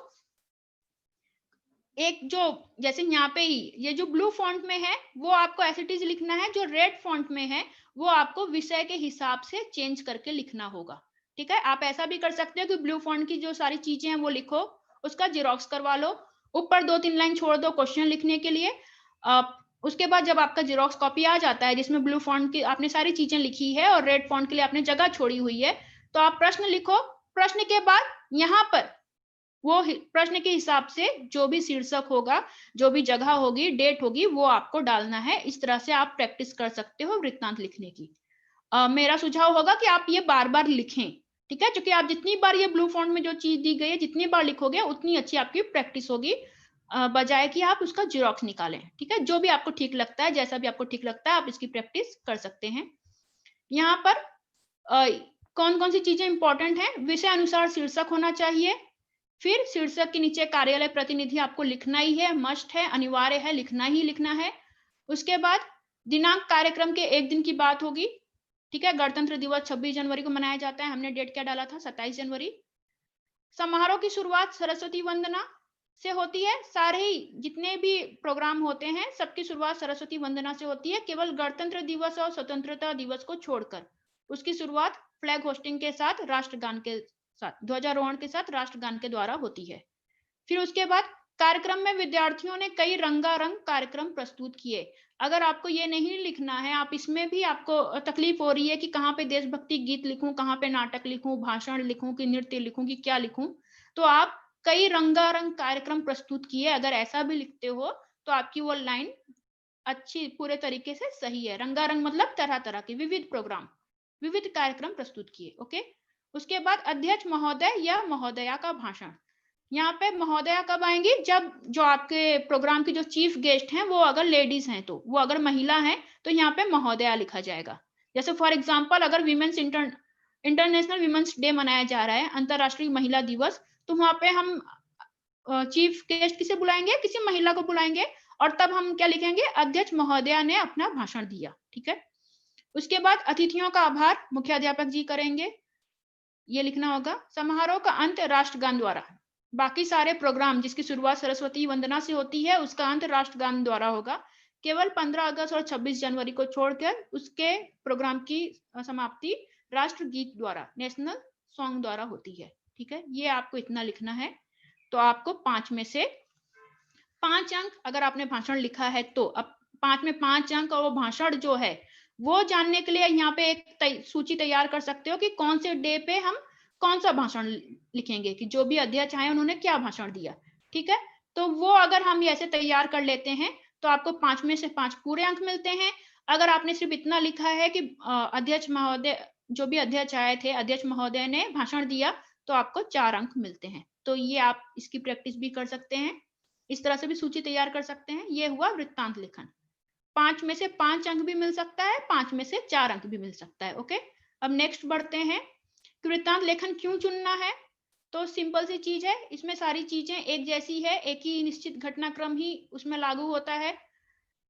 एक जो, जैसे यहाँ पे ही ये जो ब्लू फॉन्ट में है वो आपको एज इट इज लिखना है, जो रेड फॉन्ट में है वो आपको विषय के हिसाब से चेंज करके लिखना होगा, ठीक है। आप ऐसा भी कर सकते हो कि ब्लू फॉन्ट की जो सारी चीजें हैं वो लिखो, उसका जेरोक्स करवा लो, ऊपर 2-3 लाइन छोड़ दो क्वेश्चन लिखने के लिए। उसके बाद जब आपका जेरोक्स कॉपी आ जाता है जिसमें ब्लू फॉन्ट की आपने सारी चीजें लिखी है और रेड फॉन्ट के लिए आपने जगह छोड़ी हुई है, तो आप प्रश्न लिखो। प्रश्न के बाद यहाँ पर वो प्रश्न के हिसाब से जो भी शीर्षक होगा, जो भी जगह होगी, डेट होगी, वो आपको डालना है। इस तरह से आप प्रैक्टिस कर सकते हो वृत्तांत लिखने की। मेरा सुझाव होगा कि आप ये बार बार लिखें, ठीक है, क्योंकि आप जितनी बार ये ब्लू फॉन्ट में जो चीज दी गई है जितनी बार लिखोगे उतनी अच्छी आपकी प्रैक्टिस होगी, बजाय कि आप उसका जेरोक्स निकालें, ठीक है। जो भी आपको ठीक लगता है, जैसा भी आपको ठीक लगता है, आप इसकी प्रैक्टिस कर सकते हैं। यहाँ पर कौन कौन सी चीजें इंपॉर्टेंट है, विषय अनुसार शीर्षक होना चाहिए, फिर शीर्षक के नीचे कार्यालय प्रतिनिधि आपको लिखना ही है, मस्ट है, अनिवार्य है, लिखना ही लिखना है। उसके बाद दिनांक कार्यक्रम के एक दिन की बात होगी, ठीक है। गणतंत्र दिवस 26 जनवरी को मनाया जाता है, हमने डेट क्या डाला था, 27 जनवरी। समारोह की शुरुआत सरस्वती वंदना से होती है, सारे ही जितने भी प्रोग्राम होते हैं सबकी शुरुआत सरस्वती वंदना से होती है, केवल गणतंत्र दिवस और स्वतंत्रता दिवस को छोड़कर उसकी शुरुआत फ्लैग होस्टिंग के साथ, राष्ट्रगान के साथ, ध्वजारोहण के साथ राष्ट्रगान के द्वारा होती है। फिर उसके बाद कार्यक्रम में विद्यार्थियों ने कई रंगारंग कार्यक्रम प्रस्तुत किए। अगर आपको ये नहीं लिखना है, आप इसमें भी आपको तकलीफ हो रही है कि कहाँ पे देशभक्ति गीत लिखूं, कहाँ पे नाटक लिखूं, भाषण लिखूं कि नृत्य लिखूं कि क्या लिखूं, तो आप कई रंगारंग कार्यक्रम प्रस्तुत किए, अगर ऐसा भी लिखते हो तो आपकी वो लाइन अच्छी पूरे तरीके से सही है। रंगारंग मतलब तरह तरह के विविध प्रोग्राम, विविध कार्यक्रम प्रस्तुत किए, ओके। उसके बाद अध्यक्ष महोदय या महोदया का भाषण। यहाँ पे महोदया कब आएंगी, जब जो आपके प्रोग्राम की जो चीफ गेस्ट हैं वो अगर लेडीज हैं, तो वो अगर महिला हैं तो यहाँ पे महोदया लिखा जाएगा। जैसे फॉर एग्जांपल अगर इंटरनेशनल विमेंस डे मनाया जा रहा है, अंतरराष्ट्रीय महिला दिवस, तो वहां पे हम चीफ गेस्ट किसे बुलाएंगे, किसी महिला को बुलाएंगे, और तब हम क्या लिखेंगे, अध्यक्ष महोदया ने अपना भाषण दिया, ठीक है। उसके बाद अतिथियों का आभार मुख्याध्यापक जी करेंगे, ये लिखना होगा। समारोह का अंत राष्ट्रगान द्वारा, बाकी सारे प्रोग्राम जिसकी शुरुआत सरस्वती वंदना से होती है उसका अंत राष्ट्रगान द्वारा होगा। केवल 15 अगस्त और 26 जनवरी को छोड़कर उसके प्रोग्राम की समाप्ति राष्ट्रगीत द्वारा, नेशनल सॉन्ग द्वारा होती है, ठीक है। ये आपको इतना लिखना है। तो आपको 5 में से 5 अंक अगर आपने भाषण लिखा है तो, अब 5 में 5 अंक, और वो भाषण जो है वो जानने के लिए यहाँ पे एक सूची तैयार कर सकते हो कि कौन से डे पे हम कौन सा भाषण लिखेंगे, कि जो भी अध्यक्ष आए उन्होंने क्या भाषण दिया, ठीक है। तो वो अगर हम ऐसे तैयार कर लेते हैं तो आपको 5 में से 5 पूरे अंक मिलते हैं। अगर आपने सिर्फ इतना लिखा है कि अध्यक्ष महोदय, जो भी अध्यक्ष आए थे, अध्यक्ष महोदय ने भाषण दिया, तो आपको 4 अंक मिलते हैं। तो ये आप इसकी प्रैक्टिस भी कर सकते हैं, इस तरह से भी सूची तैयार कर सकते हैं। ये हुआ वृत्तांत लेखन। 5 में से 5 अंक भी मिल सकता है, 5 में से 4 अंक भी मिल सकता है। ओके, अब नेक्स्ट बढ़ते हैं कि वृत्तांत लेखन क्यों चुनना है। तो सिंपल सी चीज है, इसमें सारी चीजें एक जैसी है, एक ही निश्चित घटनाक्रम ही उसमें लागू होता है,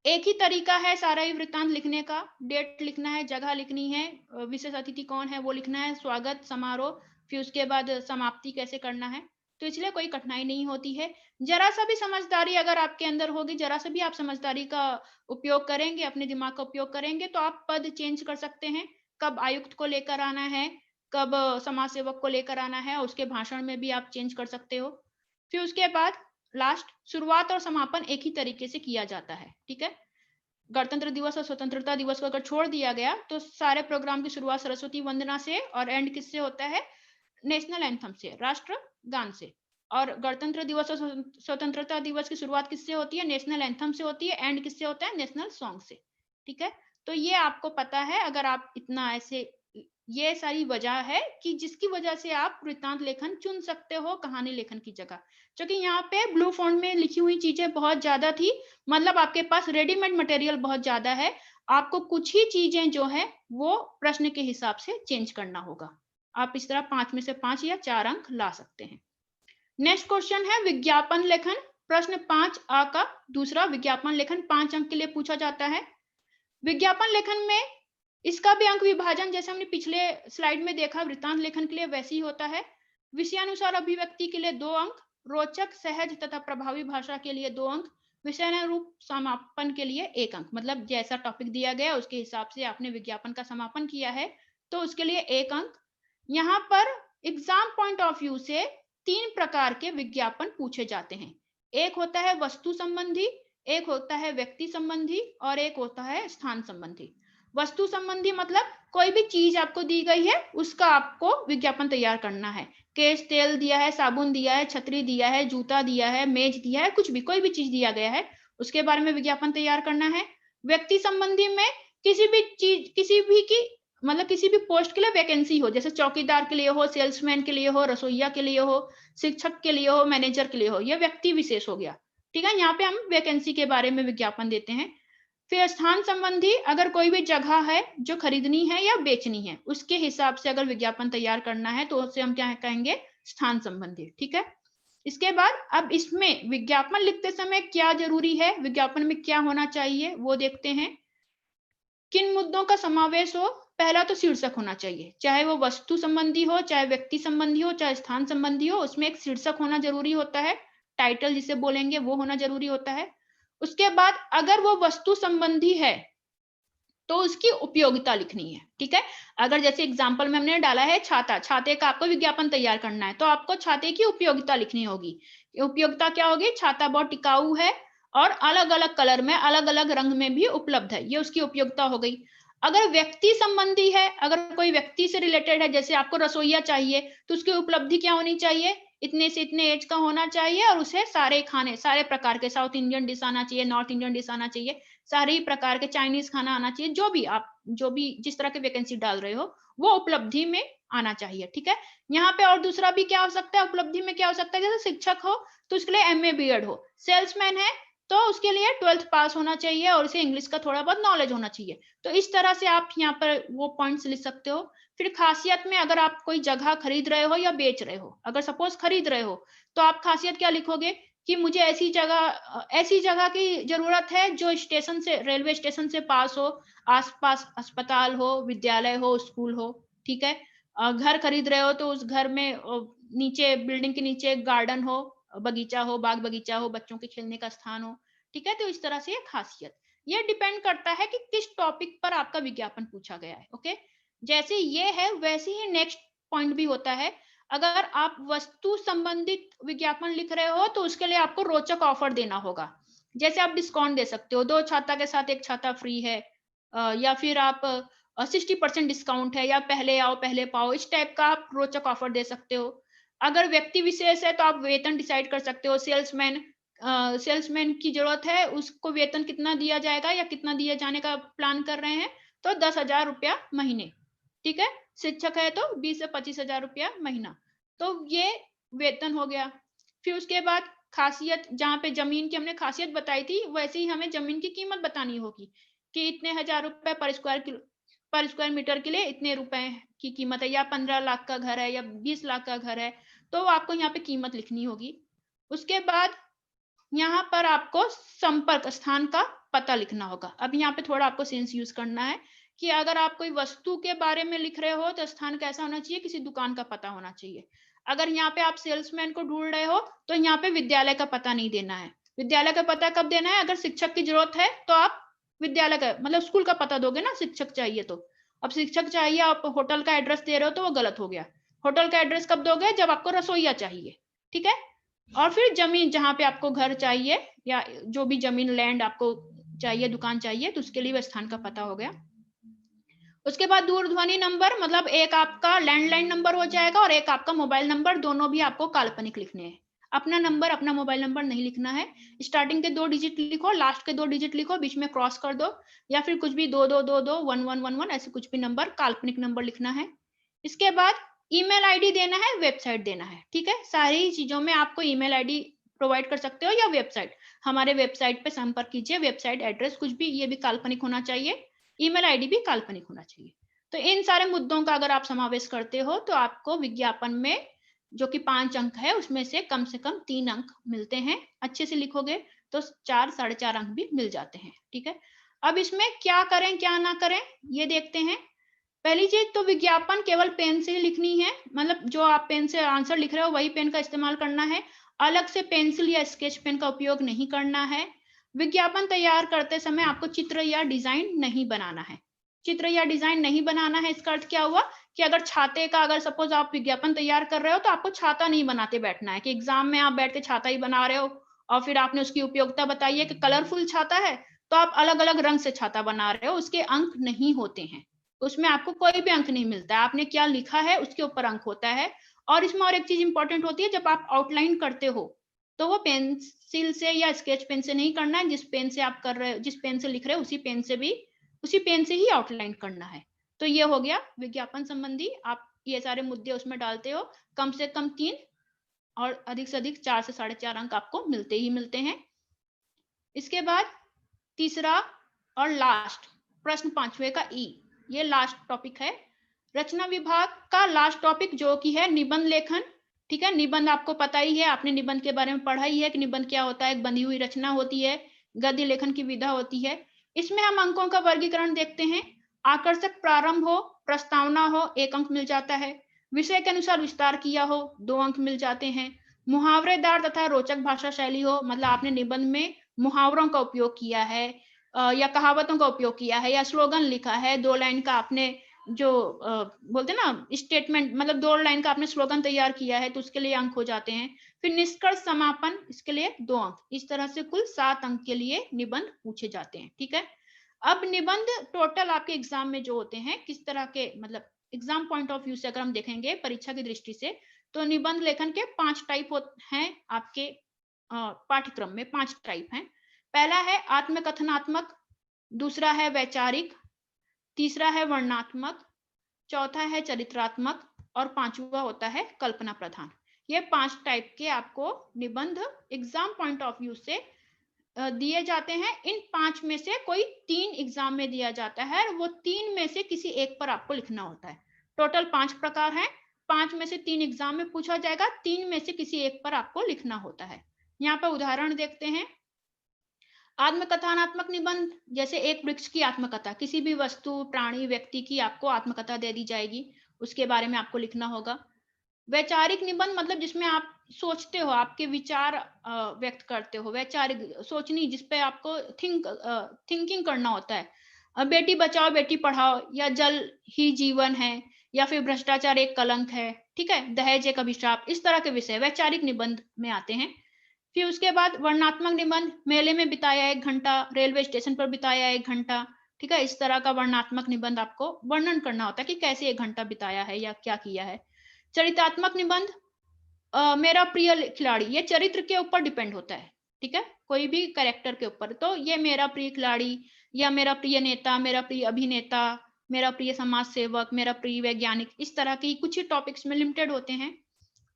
एक ही तरीका है सारा ही वृत्तांत लिखने का। डेट लिखना है, जगह लिखनी है, विशेष अतिथि कौन है वो लिखना है, स्वागत समारोह, फिर उसके बाद समाप्ति कैसे करना है। तो इसलिए कोई कठिनाई नहीं होती है। जरा सा भी समझदारी अगर आपके अंदर होगी, जरा सा भी आप समझदारी का उपयोग करेंगे, अपने दिमाग का उपयोग करेंगे, तो आप पद चेंज कर सकते हैं। कब आयुक्त को लेकर आना है, कब समाज सेवक को लेकर आना है, उसके भाषण में भी आप चेंज कर सकते हो। फिर उसके बाद लास्ट शुरुआत और समापन एक ही तरीके से किया जाता है। ठीक है, गणतंत्र दिवस और स्वतंत्रता दिवस को अगर छोड़ दिया गया तो सारे प्रोग्राम की शुरुआत सरस्वती वंदना से और एंड किससे होता है, नेशनल एंथम से, राष्ट्र गान से। और गणतंत्र दिवस और स्वतंत्रता दिवस की शुरुआत किससे होती है, नेशनल एंथम से होती है, एंड किससे होता है, नेशनल सॉन्ग से। ठीक है, तो ये आपको पता है। अगर आप इतना ऐसे, ये सारी वजह है कि जिसकी वजह से आप वृत्तांत लेखन चुन सकते हो कहानी लेखन की जगह। क्योंकि यहाँ पे ब्लू फॉन्ट में लिखी हुई चीजें बहुत ज्यादा थी, मतलब आपके पास रेडीमेड मटेरियल बहुत ज्यादा है, आपको कुछ ही चीजें जो है वो प्रश्न के हिसाब से चेंज करना होगा। आप इस तरह 5 में से 5 या 4 अंक ला सकते हैं। नेक्स्ट क्वेश्चन है विज्ञापन लेखन। प्रश्न 5A का दूसरा, विज्ञापन लेखन 5 अंक के लिए पूछा जाता है। विज्ञापन लेखन में इसका भी अंक विभाजन जैसे हमने पिछले स्लाइड में देखा वृत्तांत लेखन के लिए वैसे ही होता है। विषयानुसार अभिव्यक्ति के लिए 2 अंक, रोचक सहज तथा प्रभावी भाषा के लिए 2 अंक, विषयानुरूप समापन के लिए 1 अंक। मतलब जैसा टॉपिक दिया गया उसके हिसाब से आपने विज्ञापन का समापन किया है तो उसके लिए 1 अंक। यहाँ पर एग्जाम पॉइंट ऑफ व्यू से 3 प्रकार के विज्ञापन पूछे जाते हैं। एक होता है वस्तु संबंधी, एक होता है व्यक्ति संबंधी और एक होता है स्थान संबंधी। वस्तु संबंधी मतलब कोई भी चीज आपको दी गई है उसका आपको विज्ञापन तैयार करना है। केश तेल दिया है, साबुन दिया है, छतरी दिया है, जूता दिया है, मेज दिया है, कुछ भी कोई भी चीज दिया गया है उसके बारे में विज्ञापन तैयार करना है। व्यक्ति संबंधी में किसी भी चीज, किसी भी की मतलब किसी भी पोस्ट के लिए वैकेंसी हो, जैसे चौकीदार के लिए हो, सेल्समैन के लिए हो, रसोईया के लिए हो, शिक्षक के लिए हो, मैनेजर के लिए हो, यह व्यक्ति विशेष हो गया। ठीक है, यहाँ पे हम वैकेंसी के बारे में विज्ञापन देते हैं। फिर स्थान संबंधी, अगर कोई भी जगह है जो खरीदनी है या बेचनी है उसके हिसाब से अगर विज्ञापन तैयार करना है तो उससे हम क्या कहेंगे, स्थान संबंधी। ठीक है, इसके बाद अब इसमें विज्ञापन लिखते समय क्या जरूरी है, विज्ञापन में क्या होना चाहिए वो देखते हैं। किन मुद्दों का समावेश हो, पहला तो शीर्षक होना चाहिए, चाहे वो वस्तु संबंधी हो, चाहे व्यक्ति संबंधी हो, चाहे स्थान संबंधी हो, उसमें एक शीर्षक होना जरूरी होता है, टाइटल जिसे बोलेंगे वो होना जरूरी होता है। उसके बाद अगर वो वस्तु संबंधी है तो उसकी उपयोगिता लिखनी है। ठीक है, अगर जैसे एग्जांपल में हमने डाला है छाता, छाते का आपको विज्ञापन तैयार करना है तो आपको छाते की उपयोगिता लिखनी होगी। उपयोगिता क्या होगी, छाता बहुत टिकाऊ है और अलग अलग कलर में, अलग अलग रंग में भी उपलब्ध है, ये उसकी उपयोगिता हो गई। अगर व्यक्ति संबंधी है, अगर कोई व्यक्ति से रिलेटेड है, जैसे आपको रसोईया चाहिए तो उसकी उपलब्धि क्या होनी चाहिए, इतने से इतने एज का होना चाहिए और उसे सारे खाने, सारे प्रकार के साउथ इंडियन डिश आना चाहिए, नॉर्थ इंडियन डिश आना चाहिए, सारे ही प्रकार के चाइनीज खाना आना चाहिए, जो भी आप, जो भी जिस तरह के वैकेंसी डाल रहे हो वो उपलब्धि में आना चाहिए। ठीक है, यहाँ पे और दूसरा भी क्या हो सकता है, उपलब्धि में क्या हो सकता है, जैसे शिक्षक हो तो उसके लिए MA BEd हो, सेल्समैन है तो उसके लिए 12th पास होना चाहिए और उसे इंग्लिश का थोड़ा बहुत नॉलेज होना चाहिए। तो इस तरह से आप यहाँ पर वो पॉइंट्स लिख सकते हो। फिर खासियत में अगर आप कोई जगह खरीद रहे हो या बेच रहे हो, अगर सपोज खरीद रहे हो तो आप खासियत क्या लिखोगे कि मुझे ऐसी जगह की जरूरत है जो स्टेशन से, रेलवे स्टेशन से पास हो, आसपास अस्पताल हो, विद्यालय हो, स्कूल हो। ठीक है, घर खरीद रहे हो तो उस घर में नीचे, बिल्डिंग के नीचे गार्डन हो, बगीचा हो, बाग बगीचा हो, बच्चों के खेलने का स्थान हो। ठीक है, तो इस तरह से ये खासियत, ये डिपेंड करता है कि किस टॉपिक पर आपका विज्ञापन पूछा गया है। ओके, जैसे ये है वैसे ही नेक्स्ट पॉइंट भी होता है। अगर आप वस्तु संबंधित विज्ञापन लिख रहे हो तो उसके लिए आपको रोचक ऑफर देना होगा। जैसे आप डिस्काउंट दे सकते हो, 2 छाता के साथ 1 छाता फ्री है, या फिर आप 60% डिस्काउंट है, या पहले आओ पहले पाओ, इस टाइप का आप रोचक ऑफर दे सकते हो। अगर व्यक्ति विशेष है तो आप वेतन डिसाइड कर सकते हो, सेल्समैन की जरूरत है, उसको वेतन कितना दिया जाएगा या कितना दिए जाने का प्लान कर रहे हैं तो 10,000 रुपया महीने। ठीक है, शिक्षक है तो 20 से 25,000 रुपया महीना। तो ये वेतन हो गया। फिर उसके बाद खासियत, जहाँ पे जमीन की हमने खासियत बताई थी, वैसे ही हमें जमीन की कीमत बतानी होगी कि इतने हजार रुपए पर स्क्वायर मीटर के लिए इतने रुपए की कीमत है, या 15 लाख का घर है या 20 लाख का घर है, तो आपको यहाँ पे कीमत लिखनी होगी। उसके बाद यहाँ पर आपको संपर्क स्थान का पता लिखना होगा। अब यहाँ पे थोड़ा आपको सेंस यूज करना है कि अगर आप कोई वस्तु के बारे में लिख रहे हो तो स्थान कैसा होना चाहिए, किसी दुकान का पता होना चाहिए। अगर यहाँ पे आप सेल्समैन को ढूंढ रहे हो तो यहाँ पे विद्यालय का पता नहीं देना है। विद्यालय का पता कब देना है, अगर शिक्षक की जरूरत है तो आप विद्यालय का मतलब स्कूल का पता दोगे ना, शिक्षक चाहिए तो। अब शिक्षक चाहिए, आप होटल का एड्रेस दे रहे हो तो वो गलत हो गया। होटल का एड्रेस कब दोगे, जब आपको रसोईया चाहिए, ठीक है। और फिर जमीन, जहां पे आपको घर चाहिए या जो भी जमीन लैंड आपको चाहिए, दुकान चाहिए, तो उसके लिए वह स्थान का पता हो गया। उसके बाद दूरध्वनि नंबर, मतलब एक आपका लैंडलाइन नंबर हो जाएगा और एक आपका मोबाइल नंबर, दोनों भी आपको काल्पनिक लिखने हैं। अपना नंबर, अपना मोबाइल नंबर नहीं लिखना है। स्टार्टिंग के 2 डिजिट लिखो, लास्ट के 2 डिजिट लिखो, बीच में क्रॉस कर दो, या फिर कुछ भी 2222 1111 ऐसे कुछ भी नंबर, काल्पनिक नंबर लिखना है। इसके बाद ईमेल आईडी देना है, वेबसाइट देना है, ठीक है। सारी चीजों में आपको ईमेल आईडी प्रोवाइड कर सकते हो या वेबसाइट। हमारे वेबसाइट पे संपर्क कीजिए, वेबसाइट एड्रेस कुछ भी, ये भी काल्पनिक होना चाहिए। ईमेल आईडी भी काल्पनिक होना चाहिए। तो इन सारे मुद्दों का अगर आप समावेश करते हो तो आपको विज्ञापन में जो कि 5 अंक है उसमें से कम 3 अंक मिलते हैं। अच्छे से लिखोगे तो 4 साढ़े 4 अंक भी मिल जाते हैं, ठीक है। अब इसमें क्या करें क्या ना करें ये देखते हैं। पहली चीज तो विज्ञापन केवल पेन से ही लिखनी है, मतलब जो आप पेन से आंसर लिख रहे हो वही पेन का इस्तेमाल करना है। अलग से पेंसिल या स्केच पेन का उपयोग नहीं करना है। विज्ञापन तैयार करते समय आपको चित्र या डिजाइन नहीं बनाना है। चित्र या डिजाइन नहीं बनाना है, इसका अर्थ क्या हुआ कि अगर छाते का, अगर सपोज आप विज्ञापन तैयार कर रहे हो तो आपको छाता नहीं बनाते बैठना है कि एग्जाम में आप बैठ के छाता ही बना रहे हो और फिर आपने उसकी उपयोगिता बताई है कि कलरफुल छाता है तो आप अलग अलग रंग से छाता बना रहे हो, उसके अंक नहीं होते हैं। उसमें आपको कोई भी अंक नहीं मिलता है, आपने क्या लिखा है उसके ऊपर अंक होता है। और इसमें और एक चीज इंपॉर्टेंट होती है, जब आप आउटलाइन करते हो तो वो पेंसिल से या स्केच पेन से नहीं करना है। जिस पेन से आप कर रहे हो, जिस पेन से लिख रहे हो, उसी पेन से ही आउटलाइन करना है। तो ये हो गया विज्ञापन संबंधी। आप ये सारे मुद्दे उसमें डालते हो, कम से कम 3 और अधिक से अधिक 4 से 4.5 अंक आपको मिलते ही मिलते हैं। इसके बाद तीसरा और लास्ट प्रश्न 5वें का ई, ये लास्ट टॉपिक है। रचना विभाग का लास्ट टॉपिक जो कि है निबंध लेखन, ठीक है। निबंध आपको पता ही है, आपने निबंध के बारे में पढ़ा ही है कि निबंध क्या होता है। एक बंधी हुई रचना होती है, गद्य लेखन की विधा होती है। इसमें हम अंकों का वर्गीकरण देखते हैं। आकर्षक प्रारंभ हो, प्रस्तावना हो, 1 अंक मिल जाता है। विषय के अनुसार विस्तार किया हो, 2 अंक मिल जाते हैं। मुहावरेदार तथा रोचक भाषा शैली हो, मतलब आपने निबंध में मुहावरों का उपयोग किया है या कहावतों का उपयोग किया है या स्लोगन लिखा है। 2 लाइन का आपने जो बोलते ना स्टेटमेंट, मतलब 2 लाइन का आपने स्लोगन तैयार किया है तो उसके लिए अंक हो जाते हैं। फिर निष्कर्ष समापन, इसके लिए 2 अंक। इस तरह से कुल 7 अंक के लिए निबंध पूछे जाते हैं, ठीक है। अब निबंध टोटल आपके एग्जाम में जो होते हैं किस तरह के, मतलब एग्जाम पॉइंट ऑफ व्यू से अगर हम देखेंगे परीक्षा की दृष्टि से, तो निबंध लेखन के 5 टाइप हैं आपके पाठ्यक्रम में। 5 टाइप हैं। पहला है आत्मकथनात्मक, दूसरा है वैचारिक, तीसरा है वर्णनात्मक, चौथा है चरित्रात्मक और 5वां होता है कल्पना प्रधान। ये 5 टाइप के आपको निबंध एग्जाम पॉइंट ऑफ व्यू से दिए जाते हैं। इन 5 में से कोई 3 एग्जाम में दिया जाता है और वो 3 में से किसी एक पर आपको लिखना होता है। टोटल 5 प्रकार हैं, 5 में से 3 एग्जाम में पूछा जाएगा, 3 में से किसी एक पर आपको लिखना होता है। यहाँ पर उदाहरण देखते हैं। आत्मकथनात्मक निबंध, जैसे एक वृक्ष की आत्मकथा, किसी भी वस्तु, प्राणी, व्यक्ति की आपको आत्मकथा दे दी जाएगी, उसके बारे में आपको लिखना होगा। वैचारिक निबंध मतलब जिसमें आप सोचते हो, आपके विचार व्यक्त करते हो। वैचारिक सोचनी, जिसपे आपको थिंकिंग करना होता है। बेटी बचाओ बेटी पढ़ाओ, या जल ही जीवन है, या फिर भ्रष्टाचार एक कलंक है, ठीक है, दहेज एक अभिशाप, इस तरह के विषय वैचारिक निबंध में आते हैं। फिर उसके बाद वर्णनात्मक निबंध, मेले में बिताया 1 घंटा, रेलवे स्टेशन पर बिताया 1 घंटा, ठीक है। इस तरह का वर्णनात्मक निबंध आपको वर्णन करना होता है कि कैसे 1 घंटा बिताया है या क्या किया है। चरित्रात्मक निबंध, मेरा प्रिय खिलाड़ी, ये चरित्र के ऊपर डिपेंड होता है, ठीक है, कोई भी कैरेक्टर के ऊपर। तो ये मेरा प्रिय खिलाड़ी, या मेरा प्रिय नेता, मेरा प्रिय अभिनेता, मेरा प्रिय समाज सेवक, मेरा प्रिय वैज्ञानिक, इस तरह की कुछ ही टॉपिक्स में लिमिटेड होते हैं।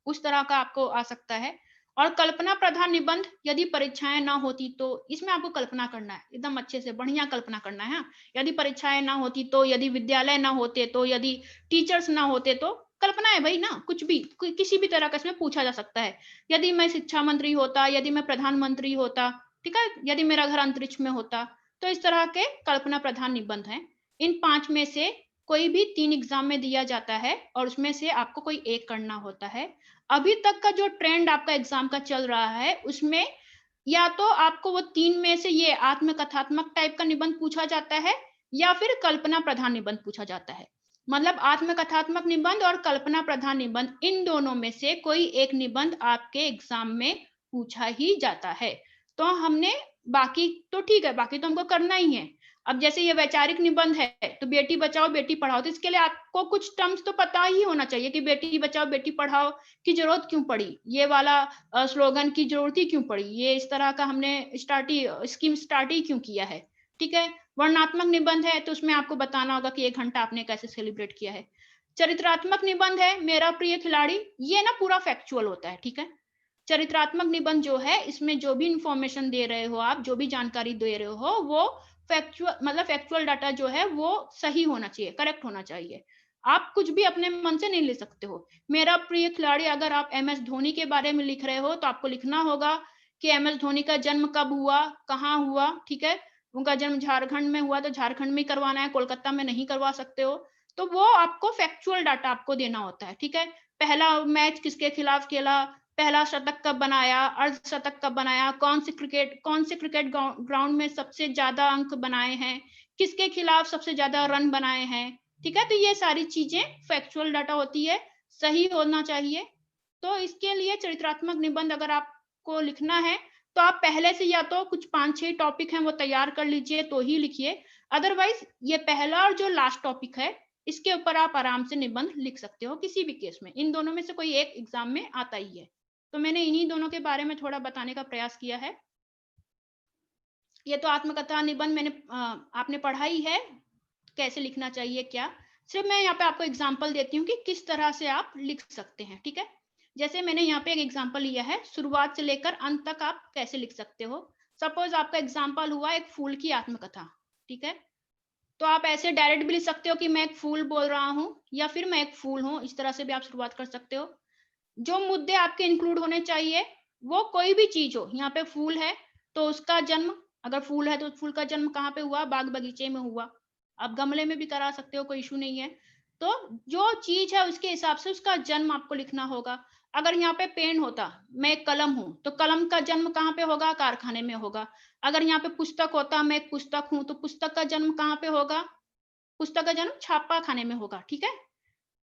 उस तरह का आपको आ सकता है। और कल्पना प्रधान निबंध, यदि परीक्षाएं ना होती तो, इसमें आपको कल्पना करना है, एकदम अच्छे से बढ़िया कल्पना करना है। हाँ? यदि परीक्षाएं ना होती तो, यदि विद्यालय ना होते तो, यदि टीचर्स ना होते तो, कल्पना है भाई ना, कुछ भी किसी भी तरह का इसमें पूछा जा सकता है। यदि मैं शिक्षा मंत्री होता, यदि मैं प्रधानमंत्री होता, ठीक है, यदि मेरा घर अंतरिक्ष में होता, तो इस तरह के कल्पना प्रधान निबंध हैं। इन 5 में से कोई भी 3 एग्जाम में दिया जाता है और उसमें से आपको कोई एक करना होता है। अभी तक का जो ट्रेंड आपका एग्जाम का चल रहा है, उसमें या तो आपको वो 3 में से ये आत्मकथात्मक टाइप का निबंध पूछा जाता है या फिर कल्पना प्रधान निबंध पूछा जाता है। मतलब आत्मकथात्मक निबंध और कल्पना प्रधान निबंध, इन दोनों में से कोई एक निबंध आपके एग्जाम में पूछा ही जाता है। तो हमने बाकी तो ठीक है, बाकी तो हमको करना ही है। अब जैसे ये वैचारिक निबंध है, तो बेटी बचाओ बेटी पढ़ाओ, तो इसके लिए आपको कुछ टर्म्स तो पता ही होना चाहिए कि बेटी बचाओ बेटी पढ़ाओ की जरूरत क्यों पड़ी, ये वाला स्लोगन की जरूरत ही क्यों पड़ी, ये इस तरह का हमने स्कीम स्टार्ट ही क्यों किया है। ठीक है। वर्णनात्मक निबंध है तो उसमें आपको बताना होगा कि 1 घंटा आपने कैसे सेलिब्रेट किया है। चरित्रात्मक निबंध है, मेरा प्रिय खिलाड़ी, ये ना पूरा फैक्चुअल होता है। ठीक है। चरित्रात्मक निबंध जो है, इसमें जो भी इंफॉर्मेशन दे रहे हो आप, जो भी जानकारी दे रहे हो, वो फैक्चुअल डाटा जो है वो सही होना चाहिए, करेक्ट होना चाहिए। आप कुछ भी अपने मन से नहीं ले सकते हो। मेरा प्रिय खिलाड़ी, अगर आप MS धोनी के बारे में लिख रहे हो तो आपको लिखना होगा कि MS धोनी का जन्म कब हुआ, कहाँ हुआ। ठीक है। उनका जन्म झारखंड में हुआ तो झारखंड में करवाना है, कोलकाता में नहीं करवा सकते हो। तो वो आपको फैक्चुअल डाटा आपको देना होता है। ठीक है। पहला मैच किसके खिलाफ खेला, पहला शतक कब बनाया, अर्धशतक कब बनाया, कौन से क्रिकेट ग्राउंड में सबसे ज्यादा अंक बनाए हैं, किसके खिलाफ सबसे ज्यादा रन बनाए हैं। ठीक है। तो ये सारी चीजें फैक्चुअल डाटा होती है, सही होना चाहिए। तो इसके लिए चरित्रात्मक निबंध अगर आपको लिखना है तो आप पहले से या तो कुछ 5-6 टॉपिक हैं वो तैयार कर लीजिए तो ही लिखिए। अदरवाइज ये पहला और जो लास्ट टॉपिक है, इसके ऊपर आप आराम से निबंध लिख सकते हो किसी भी केस में। इन दोनों में से कोई एक एग्जाम में आता ही है। तो मैंने इन्हीं दोनों के बारे में थोड़ा बताने का प्रयास किया है। ये तो आत्मकथा निबंध मैंने आपने पढ़ा ही है, कैसे लिखना चाहिए क्या। सिर्फ मैं यहाँ पे आपको एग्जांपल देती हूँ कि किस तरह से आप लिख सकते हैं। ठीक है। जैसे मैंने यहाँ पे एक एग्जांपल लिया है, शुरुआत से लेकर अंत तक आप कैसे लिख सकते हो। सपोज आपका एग्जांपल हुआ एक फूल की आत्मकथा। ठीक है। तो आप ऐसे डायरेक्ट भी लिख सकते हो कि मैं एक फूल बोल रहा हूँ या फिर मैं एक फूल हूँ, इस तरह से भी आप शुरुआत कर सकते हो। जो मुद्दे आपके इंक्लूड होने चाहिए, वो कोई भी चीज हो। यहाँ पे फूल है तो उसका जन्म, अगर फूल है तो फूल का जन्म कहाँ पे हुआ, बाग बगीचे में हुआ। आप गमले में भी करा सकते हो, कोई इशू नहीं है। तो जो चीज है उसके हिसाब से उसका जन्म आपको लिखना होगा। अगर यहाँ पे पेन होता, मैं एक कलम हूँ, तो कलम का जन्म कहाँ पे होगा, कारखाने में होगा। अगर यहाँ पे पुस्तक होता, मैं एक पुस्तक हूँ, तो पुस्तक का जन्म कहाँ पे होगा, पुस्तक का जन्म छापा खाने में होगा। ठीक है।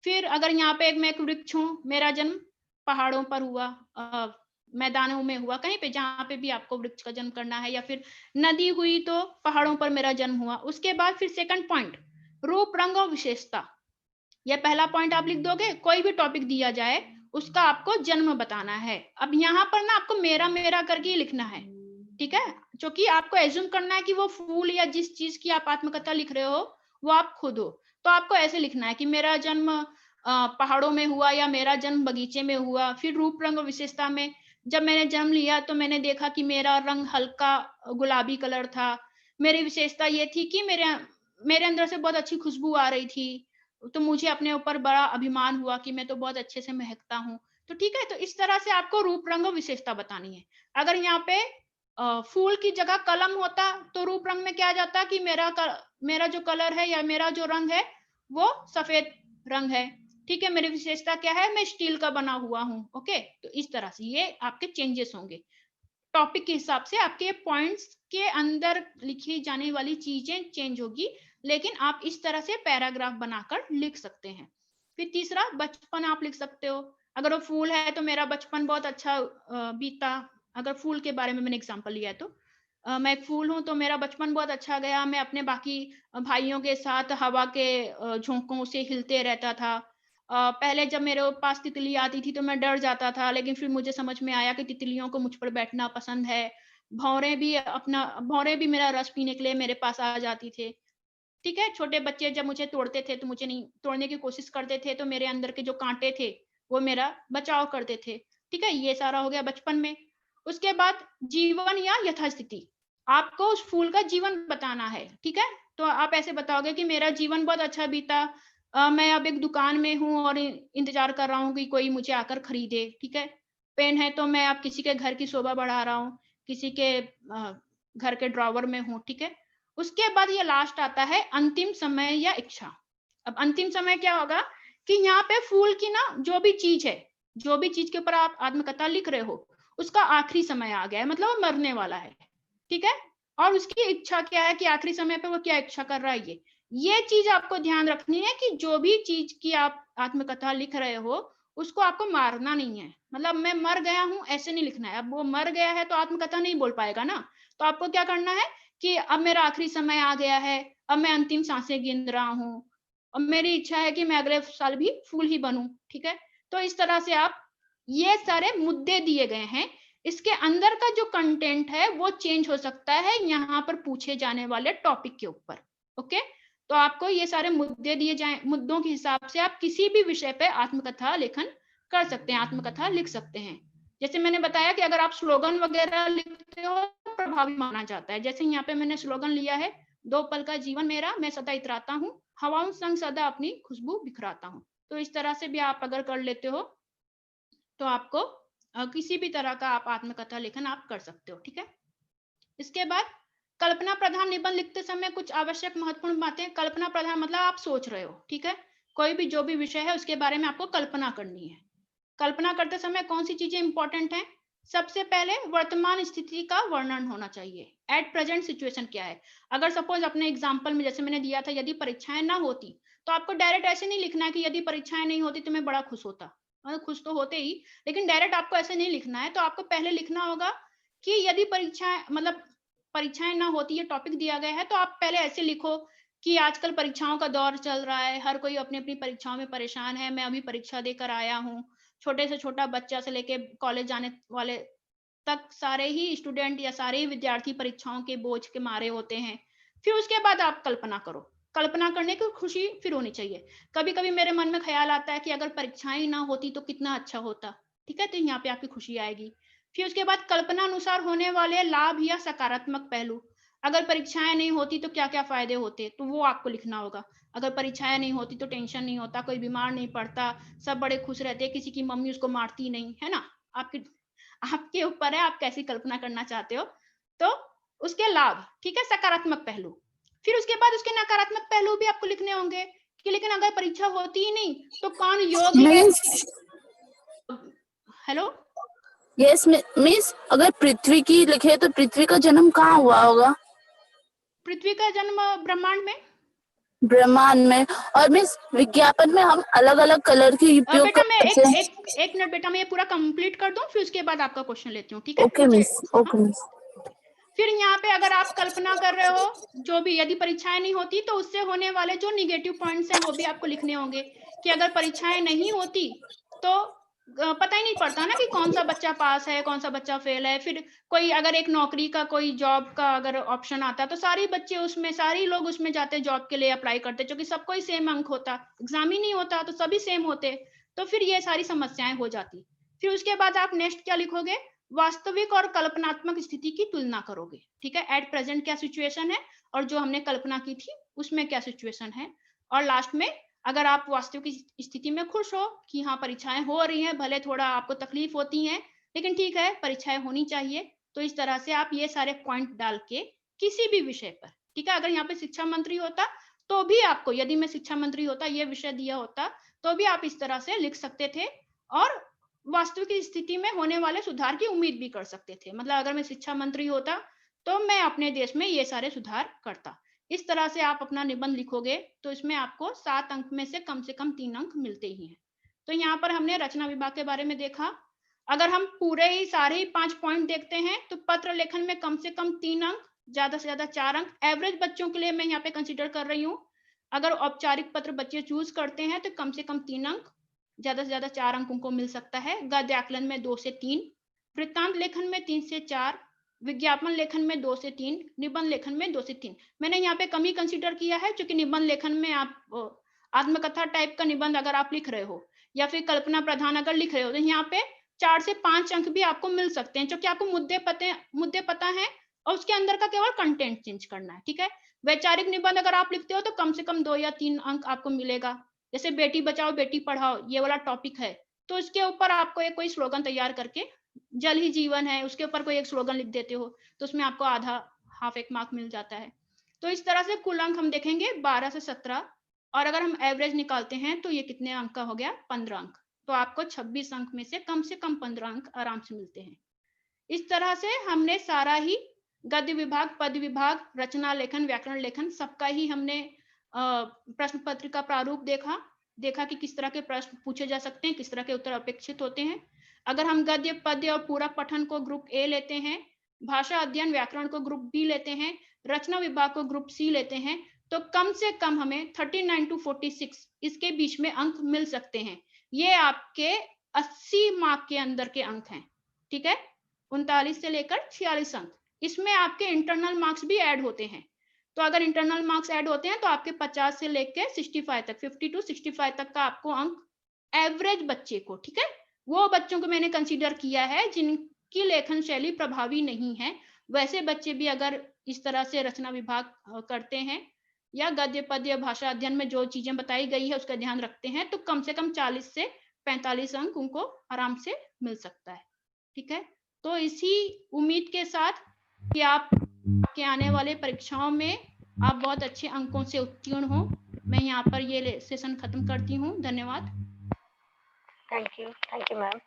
फिर अगर यहाँ पे मैं एक वृक्ष हूँ, मेरा जन्म पहाड़ों पर हुआ, मैदानों में हुआ, कहीं पे जहाँ पे भी आपको वृक्ष का जन्म करना है, या फिर नदी हुई तो पहाड़ों पर मेरा जन्म हुआ। उसके बाद फिर सेकंड पॉइंट, रूप रंग और विशेषता। यह पहला पॉइंट आप लिख दोगे, कोई भी टॉपिक दिया जाए उसका आपको जन्म बताना है। अब यहाँ पर ना आपको मेरा मेरा करके ही लिखना है। ठीक है। क्योंकि आपको एज्यूम करना है कि वो फूल या जिस चीज की आप आत्मकथा लिख रहे हो वो आप खुद हो। तो आपको ऐसे लिखना है कि मेरा जन्म पहाड़ों में हुआ या मेरा जन्म बगीचे में हुआ। फिर रूप रंग और विशेषता में, जब मैंने जन्म लिया तो मैंने देखा कि मेरा रंग हल्का गुलाबी कलर था। मेरी विशेषता ये थी कि मेरे अंदर से बहुत अच्छी खुशबू आ रही थी, तो मुझे अपने ऊपर बड़ा अभिमान हुआ कि मैं तो बहुत अच्छे से महकता हूँ। तो ठीक है। तो इस तरह से आपको रूप रंग और विशेषता बतानी है। अगर यहाँ पे फूल की जगह कलम होता तो रूप रंग में क्या आ जाता कि मेरा जो कलर है या मेरा जो रंग है वो सफेद रंग है। ठीक है। मेरी विशेषता क्या है, मैं स्टील का बना हुआ हूँ। ओके। तो इस तरह से ये आपके चेंजेस होंगे टॉपिक के हिसाब से। आपके पॉइंट्स के अंदर लिखी जाने वाली चीजें चेंज होगी, लेकिन आप इस तरह से पैराग्राफ बनाकर लिख सकते हैं। फिर तीसरा, बचपन आप लिख सकते हो। अगर वो फूल है तो मेरा बचपन बहुत अच्छा बीता। अगर फूल के बारे में मैंने एग्जांपल लिया है तो मैं एक फूल हूँ तो मेरा बचपन बहुत अच्छा गया। मैं अपने बाकी भाइयों के साथ हवा के झोंकों से हिलते रहता था। पहले जब मेरे पास तितली आती थी तो मैं डर जाता था, लेकिन फिर मुझे समझ में आया कि तितलियों को मुझ पर बैठना पसंद है। भौरे भी मेरा रस पीने के लिए मेरे पास आ जाती थे। ठीक है। छोटे बच्चे जब मुझे तोड़ते थे तो मुझे नहीं तोड़ने की कोशिश करते थे, तो मेरे अंदर के जो कांटे थे वो मेरा बचाव करते थे। ठीक है, ये सारा हो गया बचपन में। उसके बाद जीवन या यथास्थिति, आपको उस फूल का जीवन बताना है। ठीक है, तो आप ऐसे बताओगे कि मेरा जीवन बहुत अच्छा बीता, मैं अब एक दुकान में हूँ और इंतजार कर रहा हूँ कि कोई मुझे आकर खरीदे। ठीक है, पेन है तो मैं अब किसी के घर की शोभा बढ़ा रहा हूँ, किसी के घर के ड्रॉवर में हूँ। ठीक है, उसके बाद ये लास्ट आता है अंतिम समय या इच्छा। अब अंतिम समय क्या होगा कि यहाँ पे फूल की ना जो भी चीज है, जो भी चीज के ऊपर आप आत्मकथा लिख रहे हो, उसका आखिरी समय आ गया है, मतलब वो मरने वाला है। ठीक है, और उसकी इच्छा क्या है कि आखिरी समय पे वो क्या इच्छा कर रहा है। ये चीज आपको ध्यान रखनी है कि जो भी चीज की आप आत्मकथा लिख रहे हो, उसको आपको मारना नहीं है। मतलब मैं मर गया हूं ऐसे नहीं लिखना है। अब वो मर गया है तो आत्मकथा नहीं बोल पाएगा ना। तो आपको क्या करना है कि अब मेरा आखिरी समय आ गया है, अब मैं अंतिम सांसें गिन रहा हूँ, अब मेरी इच्छा है कि मैं अगले साल भी फूल ही बनूं। ठीक है, तो इस तरह से आप, ये सारे मुद्दे दिए गए हैं, इसके अंदर का जो कंटेंट है वो चेंज हो सकता है यहाँ पर पूछे जाने वाले टॉपिक के ऊपर। ओके, तो आपको ये सारे मुद्दे दिए जाए, मुद्दों के हिसाब से आप किसी भी विषय पे आत्मकथा लेखन कर सकते हैं, आत्मकथा लिख सकते हैं। जैसे मैंने बताया कि अगर आप स्लोगन वगैरह लिखते हो तो प्रभावी माना जाता है। जैसे यहाँ पे मैंने स्लोगन लिया है, 2 पल का जीवन मेरा, मैं सदा इतराता हूँ, हवाओं संग सदा अपनी खुशबू बिखराता हूँ। तो इस तरह से भी आप अगर कर लेते हो तो आपको किसी भी तरह का आप आत्मकथा लेखन आप कर सकते हो। ठीक है, इसके बाद कल्पना प्रधान निबंध लिखते समय कुछ आवश्यक महत्वपूर्ण बातें। कल्पना प्रधान मतलब आप सोच रहे हो। ठीक है, कोई भी जो भी विषय है उसके बारे में आपको कल्पना करनी है। कल्पना करते समय कौन सी चीजें इंपॉर्टेंट हैं? सबसे पहले वर्तमान स्थिति का वर्णन होना चाहिए। एट प्रेजेंट सिचुएशन क्या है। अगर सपोज अपने एग्जांपल में जैसे मैंने दिया था, यदि परीक्षाएं ना होती, तो आपको डायरेक्ट ऐसे नहीं लिखना है कि यदि परीक्षाएं नहीं होती तो मैं बड़ा खुश होता। मतलब खुश तो होते ही, लेकिन डायरेक्ट आपको ऐसे नहीं लिखना है। तो आपको पहले लिखना होगा कि यदि परीक्षाएं, मतलब परीक्षाएं ना होती, ये टॉपिक दिया गया है, तो आप पहले ऐसे लिखो कि आजकल परीक्षाओं का दौर चल रहा है, हर कोई अपनी अपनी परीक्षाओं में परेशान है, मैं अभी परीक्षा देकर आया हूँ। छोटे से छोटा बच्चा से लेके कॉलेज जाने वाले तक सारे ही स्टूडेंट या सारे ही विद्यार्थी परीक्षाओं के बोझ के मारे होते हैं। फिर उसके बाद आप कल्पना करो। कल्पना करने की खुशी फिर होनी चाहिए। कभी कभी मेरे मन में ख्याल आता है कि अगर परीक्षाएं ना होती तो कितना अच्छा होता। ठीक है, तो यहाँ पे आपकी खुशी आएगी। फिर उसके बाद कल्पना अनुसार होने वाले लाभ या सकारात्मक पहलू। अगर परीक्षाएं नहीं होती तो क्या क्या फायदे होते, तो वो आपको लिखना होगा। अगर परीक्षाएं नहीं होती तो टेंशन नहीं होता, कोई बीमार नहीं पड़ता, सब बड़े खुश रहते, किसी की मम्मी उसको मारती नहीं, है ना। आपके आपके ऊपर है, आप कैसी कल्पना करना चाहते हो। तो उसके लाभ, ठीक है, सकारात्मक पहलू। फिर उसके बाद उसके नकारात्मक पहलू भी आपको लिखने होंगे कि लेकिन अगर परीक्षा होती ही नहीं तो कौन योग्य मीन्स है। हेलो, यस मीन्स अगर पृथ्वी की लिखे तो पृथ्वी का जन्म कहाँ हुआ होगा? पृथ्वी का जन्म ब्रह्मांड में। ब्रह्मांड में। और मिस विज्ञापन में हम अलग अलग कलर के उपयोग बेटा मैं करते हैं। एक मिनट बेटा, मैं ये पूरा कंप्लीट कर दूं, फिर उसके बाद आपका क्वेश्चन लेती हूँ। ठीक है, ओके मुझे, मिस, हाँ। Okay miss. फिर यहाँ पे अगर आप कल्पना कर रहे हो, जो भी यदि परीक्षाएं नहीं होती तो उससे होने वाले जो निगेटिव पॉइंट्स हैं वो भी आपको लिखने होंगे कि अगर परीक्षाएं नहीं होती तो पता ही नहीं पड़ता ना कि कौन सा बच्चा पास है, कौन सा बच्चा फेल है। फिर कोई अगर एक नौकरी का, कोई जॉब का अगर ऑप्शन आता तो सारे बच्चे उसमें, सारे लोग उसमें जाते, जॉब के लिए अप्लाई करते, क्योंकि सबको ही सेम अंक होता, एग्जाम ही नहीं होता तो सभी सेम होते। तो फिर ये सारी समस्याएं हो जाती। फिर उसके बाद आप नेक्स्ट क्या लिखोगे? वास्तविक और कल्पनात्मक स्थिति की तुलना करोगे। ठीक है, एट प्रेजेंट क्या सिचुएशन है और जो हमने कल्पना की थी उसमें क्या सिचुएशन है। और लास्ट में अगर आप वास्तविक स्थिति में खुश हो कि हाँ परीक्षाएं हो रही हैं, भले थोड़ा आपको तकलीफ होती है लेकिन ठीक है, परीक्षाएं होनी चाहिए। तो इस तरह से आप ये सारे पॉइंट डाल के किसी भी विषय पर, ठीक है, अगर यहाँ पे शिक्षा मंत्री होता तो भी आपको, यदि मैं शिक्षा मंत्री होता, ये विषय दिया होता तो भी आप इस तरह से लिख सकते थे और वास्तविक स्थिति में होने वाले सुधार की उम्मीद भी कर सकते थे। मतलब अगर मैं शिक्षा मंत्री होता तो मैं अपने देश में ये सारे सुधार करता। इस तरह से आप अपना निबंध लिखोगे तो इसमें आपको 7 अंक में से कम 3 अंक मिलते ही हैं। तो यहाँ पर हमने रचना विभाग के बारे में देखा। अगर हम पूरे ही सारे ही 5 पॉइंट देखते हैं तो पत्र लेखन में कम से कम 3 अंक, ज्यादा से ज्यादा 4 अंक एवरेज बच्चों के लिए मैं यहाँ पे कंसिडर कर रही हूँ। अगर औपचारिक पत्र बच्चे चूज करते हैं तो कम से कम 3 अंक, ज्यादा से ज्यादा 4 अंक उनको मिल सकता है। गद्य आकलन में 2 से 3, वृत्तांत लेखन में 3 से 4, विज्ञापन लेखन में 2 से 3, निबंध लेखन में 2 से 3। मैंने यहाँ पे कमी कंसीडर किया है क्योंकि निबंध लेखन में आप आत्मकथा टाइप का निबंध अगर आप लिख रहे हो या फिर कल्पना प्रधान अगर लिख रहे हो तो यहाँ पे 4 से 5 अंक भी आपको मिल सकते हैं, क्योंकि आपको मुद्दे पता है और उसके अंदर का केवल कंटेंट चेंज करना है। ठीक है, वैचारिक निबंध अगर आप लिखते हो तो कम से कम 2 या 3 अंक आपको मिलेगा। जैसे बेटी बचाओ बेटी पढ़ाओ ये वाला टॉपिक है, तो इसके ऊपर आपको एक कोई स्लोगन तैयार करके, जल ही जीवन है उसके ऊपर कोई एक स्लोगन लिख देते हो तो उसमें आपको आधा हाफ एक मार्क मिल जाता है। तो इस तरह से कुल अंक हम देखेंगे 12 से 17, और अगर हम एवरेज निकालते हैं तो ये कितने अंक का हो गया, 15 अंक। तो आपको 26 अंक में से कम 15 अंक आराम से मिलते हैं। इस तरह से हमने सारा ही गद्य विभाग, पद विभाग, रचना लेखन, व्याकरण लेखन सबका ही हमने प्रश्न पत्र का प्रारूप देखा कि किस तरह के प्रश्न पूछे जा सकते हैं, किस तरह के उत्तर अपेक्षित होते हैं। अगर हम गद्य, पद्य और पूरक पठन को ग्रुप ए लेते हैं, भाषा अध्ययन व्याकरण को ग्रुप बी लेते हैं, रचना विभाग को ग्रुप सी लेते हैं, तो कम से कम हमें 39 to 46 इसके बीच में अंक मिल सकते हैं। ये आपके 80 मार्क के अंदर के अंक हैं। ठीक है, 39 से लेकर 46 अंक। इसमें आपके इंटरनल मार्क्स भी ऐड होते हैं। तो अगर इंटरनल मार्क्स ऐड होते हैं तो आपके 50 से लेकर 65 तक, 50 to 65 तक का आपको अंक एवरेज बच्चे को, ठीक है, वो बच्चों को मैंने कंसीडर किया है जिनकी लेखन शैली प्रभावी नहीं है। वैसे बच्चे भी अगर इस तरह से रचना विभाग करते हैं या गद्य पद्य भाषा अध्ययन में जो चीजें बताई गई है उसका ध्यान रखते हैं तो कम से कम 40 से 45 अंक उनको आराम से मिल सकता है। ठीक है, तो इसी उम्मीद के साथ कि आपके आने वाले परीक्षाओं में आप बहुत अच्छे अंकों से उत्तीर्ण हो, मैं यहाँ पर ये सेशन खत्म करती हूँ। धन्यवाद। Thank you ma'am.